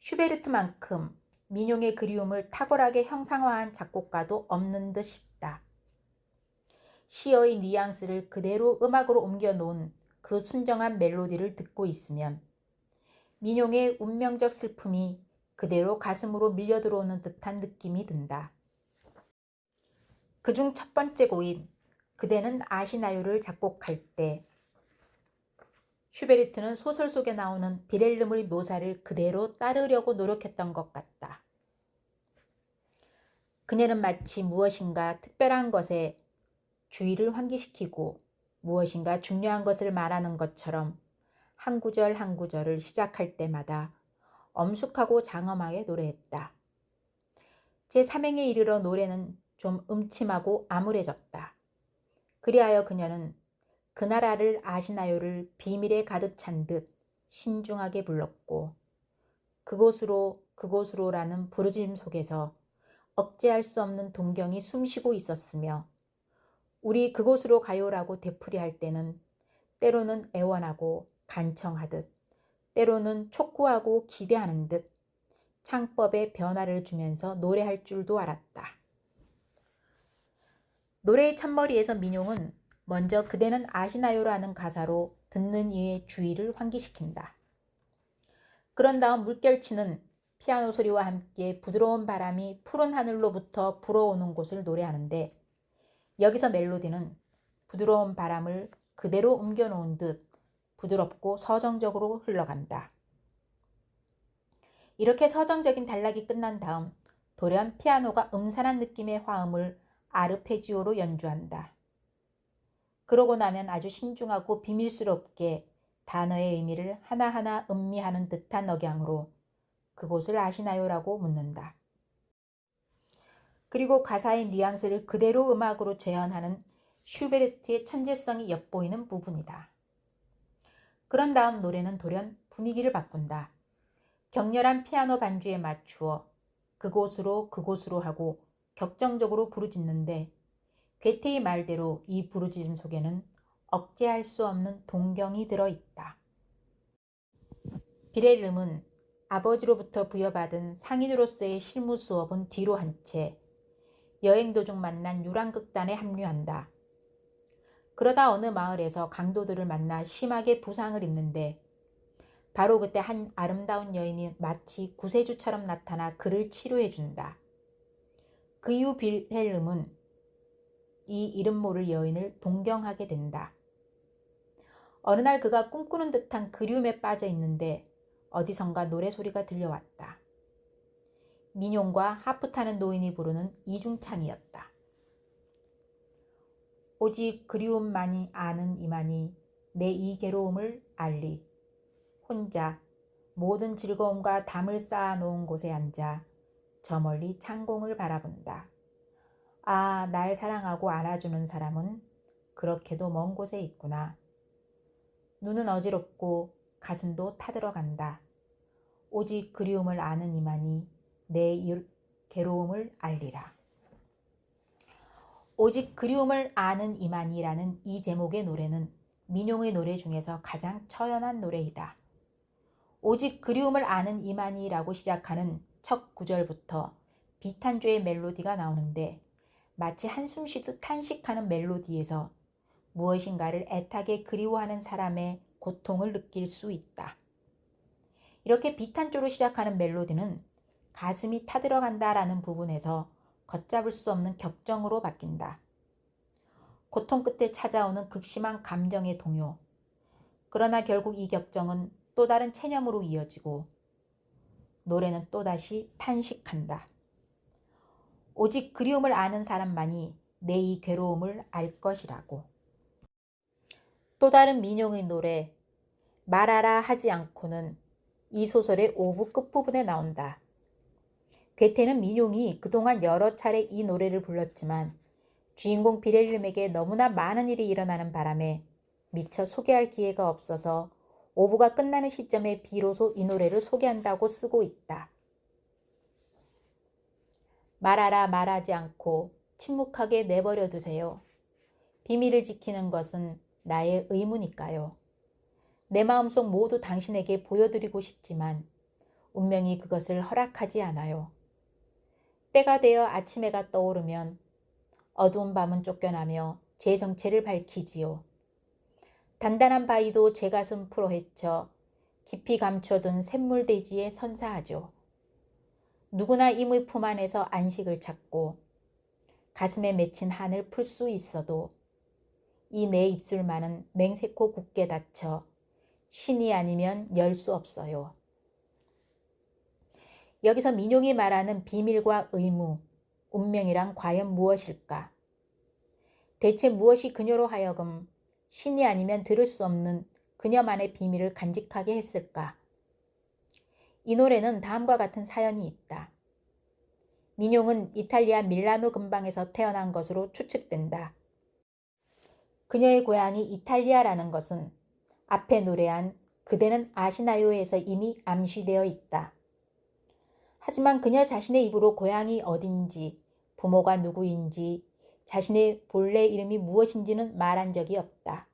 슈베르트만큼 민용의 그리움을 탁월하게 형상화한 작곡가도 없는 듯 싶다. 시어의 뉘앙스를 그대로 음악으로 옮겨놓은 그 순정한 멜로디를 듣고 있으면 민용의 운명적 슬픔이 그대로 가슴으로 밀려들어오는 듯한 느낌이 든다. 그중 첫 번째 곡인 그대는 아시나요를 작곡할 때 슈베르트는 소설 속에 나오는 비렐름의 묘사를 그대로 따르려고 노력했던 것 같다. 그녀는 마치 무엇인가 특별한 것에 주의를 환기시키고 무엇인가 중요한 것을 말하는 것처럼 한 구절 한 구절을 시작할 때마다 엄숙하고 장엄하게 노래했다. 제3행에 이르러 노래는 좀 음침하고 암울해졌다. 그리하여 그녀는 그 나라를 아시나요를 비밀에 가득 찬 듯 신중하게 불렀고, 그곳으로 그곳으로라는 부르짖음 속에서 억제할 수 없는 동경이 숨쉬고 있었으며, 우리 그곳으로 가요라고 되풀이할 때는 때로는 애원하고 간청하듯, 때로는 촉구하고 기대하는 듯 창법에 변화를 주면서 노래할 줄도 알았다. 노래의 첫머리에서 민용은 먼저 그대는 아시나요라는 가사로 듣는 이의 주의를 환기시킨다. 그런 다음 물결치는 피아노 소리와 함께 부드러운 바람이 푸른 하늘로부터 불어오는 곳을 노래하는데, 여기서 멜로디는 부드러운 바람을 그대로 옮겨놓은 듯 부드럽고 서정적으로 흘러간다. 이렇게 서정적인 단락이 끝난 다음 돌연 피아노가 음산한 느낌의 화음을 아르페지오로 연주한다. 그러고 나면 아주 신중하고 비밀스럽게 단어의 의미를 하나하나 음미하는 듯한 억양으로 그곳을 아시나요라고 묻는다. 그리고 가사의 뉘앙스를 그대로 음악으로 재현하는 슈베르트의 천재성이 엿보이는 부분이다. 그런 다음 노래는 돌연 분위기를 바꾼다. 격렬한 피아노 반주에 맞추어 그곳으로 그곳으로 하고 격정적으로 부르짖는데, 괴테의 말대로 이 부르짖음 속에는 억제할 수 없는 동경이 들어있다. 비렐름은 아버지로부터 부여받은 상인으로서의 실무 수업은 뒤로 한 채 여행 도중 만난 유랑극단에 합류한다. 그러다 어느 마을에서 강도들을 만나 심하게 부상을 입는데, 바로 그때 한 아름다운 여인이 마치 구세주처럼 나타나 그를 치료해준다. 그 이후 빌헬름은 이 이름 모를 여인을 동경하게 된다. 어느 날 그가 꿈꾸는 듯한 그리움에 빠져 있는데 어디선가 노래소리가 들려왔다. 민용과 하프 타는 노인이 부르는 이중창이었다. 오직 그리움만이 아는 이만이 내 이 괴로움을 알리. 혼자 모든 즐거움과 담을 쌓아놓은 곳에 앉아 저 멀리 창공을 바라본다. 아, 날 사랑하고 안아주는 사람은 그렇게도 먼 곳에 있구나. 눈은 어지럽고 가슴도 타들어간다. 오직 그리움을 아는 이만이 내 괴로움을 알리라. 오직 그리움을 아는 이만이라는 이 제목의 노래는 민용의 노래 중에서 가장 처연한 노래이다. 오직 그리움을 아는 이만이라고 시작하는 첫 구절부터 비탄조의 멜로디가 나오는데 마치 한숨 쉬듯 탄식하는 멜로디에서 무엇인가를 애타게 그리워하는 사람의 고통을 느낄 수 있다. 이렇게 비탄조로 시작하는 멜로디는 가슴이 타들어간다라는 부분에서 걷잡을 수 없는 격정으로 바뀐다. 고통 끝에 찾아오는 극심한 감정의 동요. 그러나 결국 이 격정은 또 다른 체념으로 이어지고 노래는 또다시 탄식한다. 오직 그리움을 아는 사람만이 내 이 괴로움을 알 것이라고. 또 다른 민용의 노래 말하라 하지 않고는 이 소설의 5부 끝부분에 나온다. 괴테는 민용이 그동안 여러 차례 이 노래를 불렀지만 주인공 빌헬름에게 너무나 많은 일이 일어나는 바람에 미처 소개할 기회가 없어서 5부가 끝나는 시점에 비로소 이 노래를 소개한다고 쓰고 있다. 말하라 말하지 않고 침묵하게 내버려 두세요. 비밀을 지키는 것은 나의 의무니까요. 내 마음속 모두 당신에게 보여드리고 싶지만 운명이 그것을 허락하지 않아요. 때가 되어 아침 해가 떠오르면 어두운 밤은 쫓겨나며 제 정체를 밝히지요. 단단한 바위도 제 가슴 풀어 헤쳐 깊이 감춰둔 샘물대지에 선사하죠. 누구나 이의 품 안에서 안식을 찾고 가슴에 맺힌 한을 풀 수 있어도 이 내 입술만은 맹세코 굳게 닫혀 신이 아니면 열 수 없어요. 여기서 민용이 말하는 비밀과 의무, 운명이란 과연 무엇일까? 대체 무엇이 그녀로 하여금 신이 아니면 들을 수 없는 그녀만의 비밀을 간직하게 했을까? 이 노래는 다음과 같은 사연이 있다. 민용은 이탈리아 밀라노 근방에서 태어난 것으로 추측된다. 그녀의 고향이 이탈리아라는 것은 앞에 노래한 그대는 아시나요에서 이미 암시되어 있다. 하지만 그녀 자신의 입으로 고향이 어딘지, 부모가 누구인지, 자신의 본래 이름이 무엇인지는 말한 적이 없다.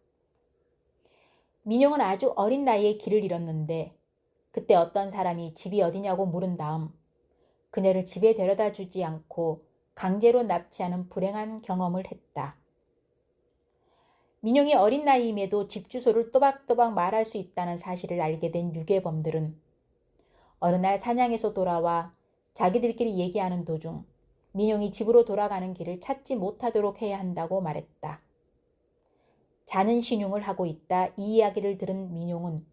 민용은 아주 어린 나이에 길을 잃었는데 그때 어떤 사람이 집이 어디냐고 물은 다음 그녀를 집에 데려다 주지 않고 강제로 납치하는 불행한 경험을 했다. 민용이 어린 나이임에도 집 주소를 또박또박 말할 수 있다는 사실을 알게 된 유괴범들은 어느 날 사냥에서 돌아와 자기들끼리 얘기하는 도중 민용이 집으로 돌아가는 길을 찾지 못하도록 해야 한다고 말했다. 자는 신용을 하고 있다 이 이야기를 들은 민용은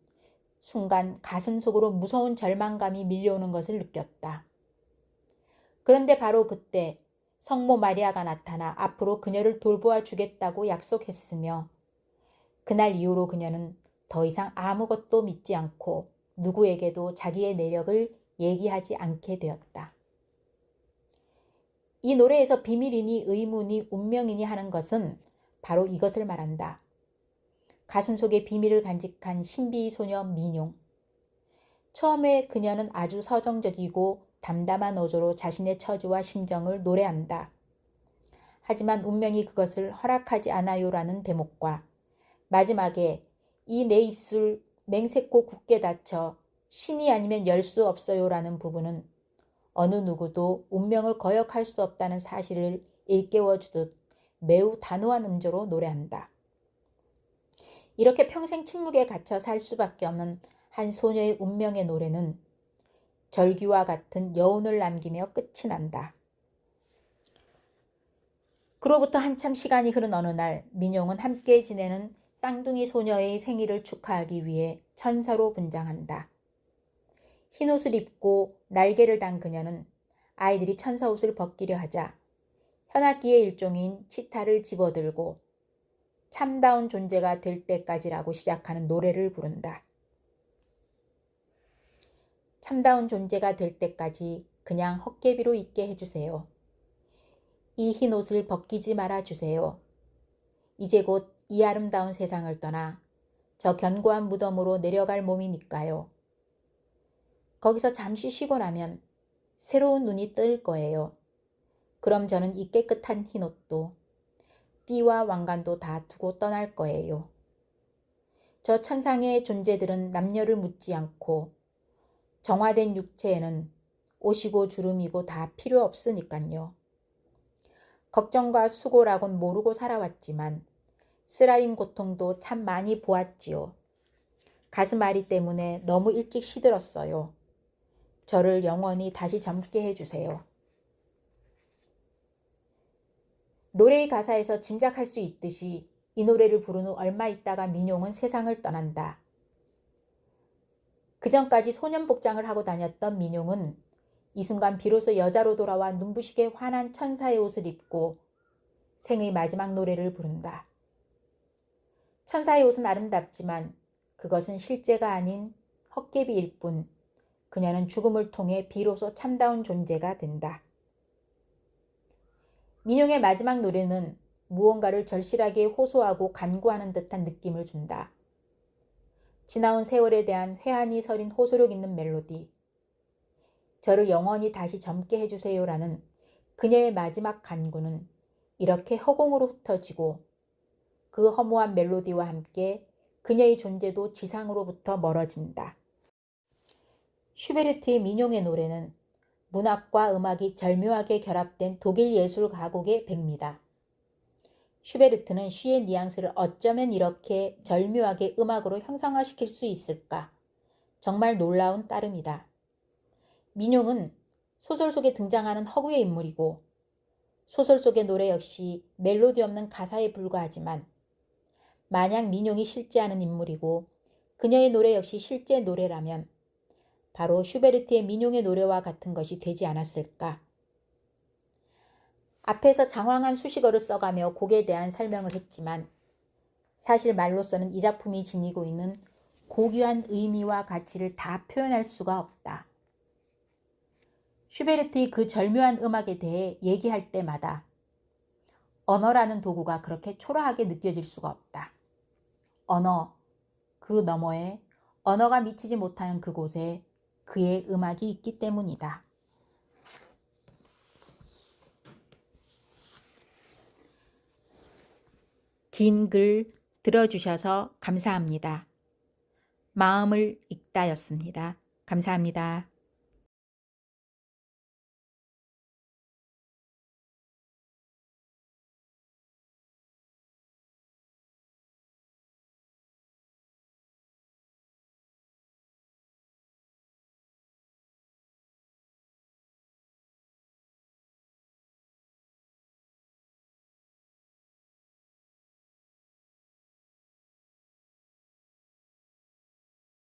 순간 가슴속으로 무서운 절망감이 밀려오는 것을 느꼈다. 그런데 바로 그때 성모 마리아가 나타나 앞으로 그녀를 돌보아 주겠다고 약속했으며 그날 이후로 그녀는 더 이상 아무것도 믿지 않고 누구에게도 자기의 내력을 얘기하지 않게 되었다. 이 노래에서 비밀이니 의무니 운명이니 하는 것은 바로 이것을 말한다. 가슴속에 비밀을 간직한 신비의 소녀 민용. 처음에 그녀는 아주 서정적이고 담담한 어조로 자신의 처지와 심정을 노래한다. 하지만 운명이 그것을 허락하지 않아요라는 대목과 마지막에 이 내 입술 맹세코 굳게 닫혀 신이 아니면 열 수 없어요라는 부분은 어느 누구도 운명을 거역할 수 없다는 사실을 일깨워주듯 매우 단호한 음조로 노래한다. 이렇게 평생 침묵에 갇혀 살 수밖에 없는 한 소녀의 운명의 노래는 절규와 같은 여운을 남기며 끝이 난다. 그로부터 한참 시간이 흐른 어느 날 민용은 함께 지내는 쌍둥이 소녀의 생일을 축하하기 위해 천사로 분장한다. 흰옷을 입고 날개를 단 그녀는 아이들이 천사 옷을 벗기려 하자 현악기의 일종인 치타를 집어들고 참다운 존재가 될 때까지라고 시작하는 노래를 부른다. 참다운 존재가 될 때까지 그냥 헛개비로 있게 해주세요. 이 흰 옷을 벗기지 말아주세요. 이제 곧 이 아름다운 세상을 떠나 저 견고한 무덤으로 내려갈 몸이니까요. 거기서 잠시 쉬고 나면 새로운 눈이 뜰 거예요. 그럼 저는 이 깨끗한 흰 옷도 띠와 왕관도 다 두고 떠날 거예요. 저 천상의 존재들은 남녀를 묻지 않고 정화된 육체에는 옷이고 주름이고 다 필요 없으니깐요. 걱정과 수고라곤 모르고 살아왔지만 쓰라린 고통도 참 많이 보았지요. 가슴앓이 때문에 너무 일찍 시들었어요. 저를 영원히 다시 젊게 해주세요. 노래의 가사에서 짐작할 수 있듯이 이 노래를 부른 후 얼마 있다가 민용은 세상을 떠난다. 그전까지 소년 복장을 하고 다녔던 민용은 이 순간 비로소 여자로 돌아와 눈부시게 환한 천사의 옷을 입고 생의 마지막 노래를 부른다. 천사의 옷은 아름답지만 그것은 실제가 아닌 헛개비일 뿐 그녀는 죽음을 통해 비로소 참다운 존재가 된다. 민용의 마지막 노래는 무언가를 절실하게 호소하고 간구하는 듯한 느낌을 준다. 지나온 세월에 대한 회한이 서린 호소력 있는 멜로디. 저를 영원히 다시 젊게 해주세요라는 그녀의 마지막 간구는 이렇게 허공으로 흩어지고 그 허무한 멜로디와 함께 그녀의 존재도 지상으로부터 멀어진다. 슈베르트의 민용의 노래는 문학과 음악이 절묘하게 결합된 독일 예술 가곡의 백미다. 슈베르트는 시의 뉘앙스를 어쩌면 이렇게 절묘하게 음악으로 형상화시킬 수 있을까? 정말 놀라운 따름이다. 민용은 소설 속에 등장하는 허구의 인물이고 소설 속의 노래 역시 멜로디 없는 가사에 불과하지만 만약 민용이 실제하는 인물이고 그녀의 노래 역시 실제 노래라면 바로 슈베르트의 민용의 노래와 같은 것이 되지 않았을까? 앞에서 장황한 수식어를 써가며 곡에 대한 설명을 했지만 사실 말로서는 이 작품이 지니고 있는 고귀한 의미와 가치를 다 표현할 수가 없다. 슈베르트의 그 절묘한 음악에 대해 얘기할 때마다 언어라는 도구가 그렇게 초라하게 느껴질 수가 없다. 언어, 그 너머에 언어가 미치지 못하는 그곳에 그의 음악이 있기 때문이다. 긴 글 들어주셔서 감사합니다. 마음을 읽다였습니다. 감사합니다.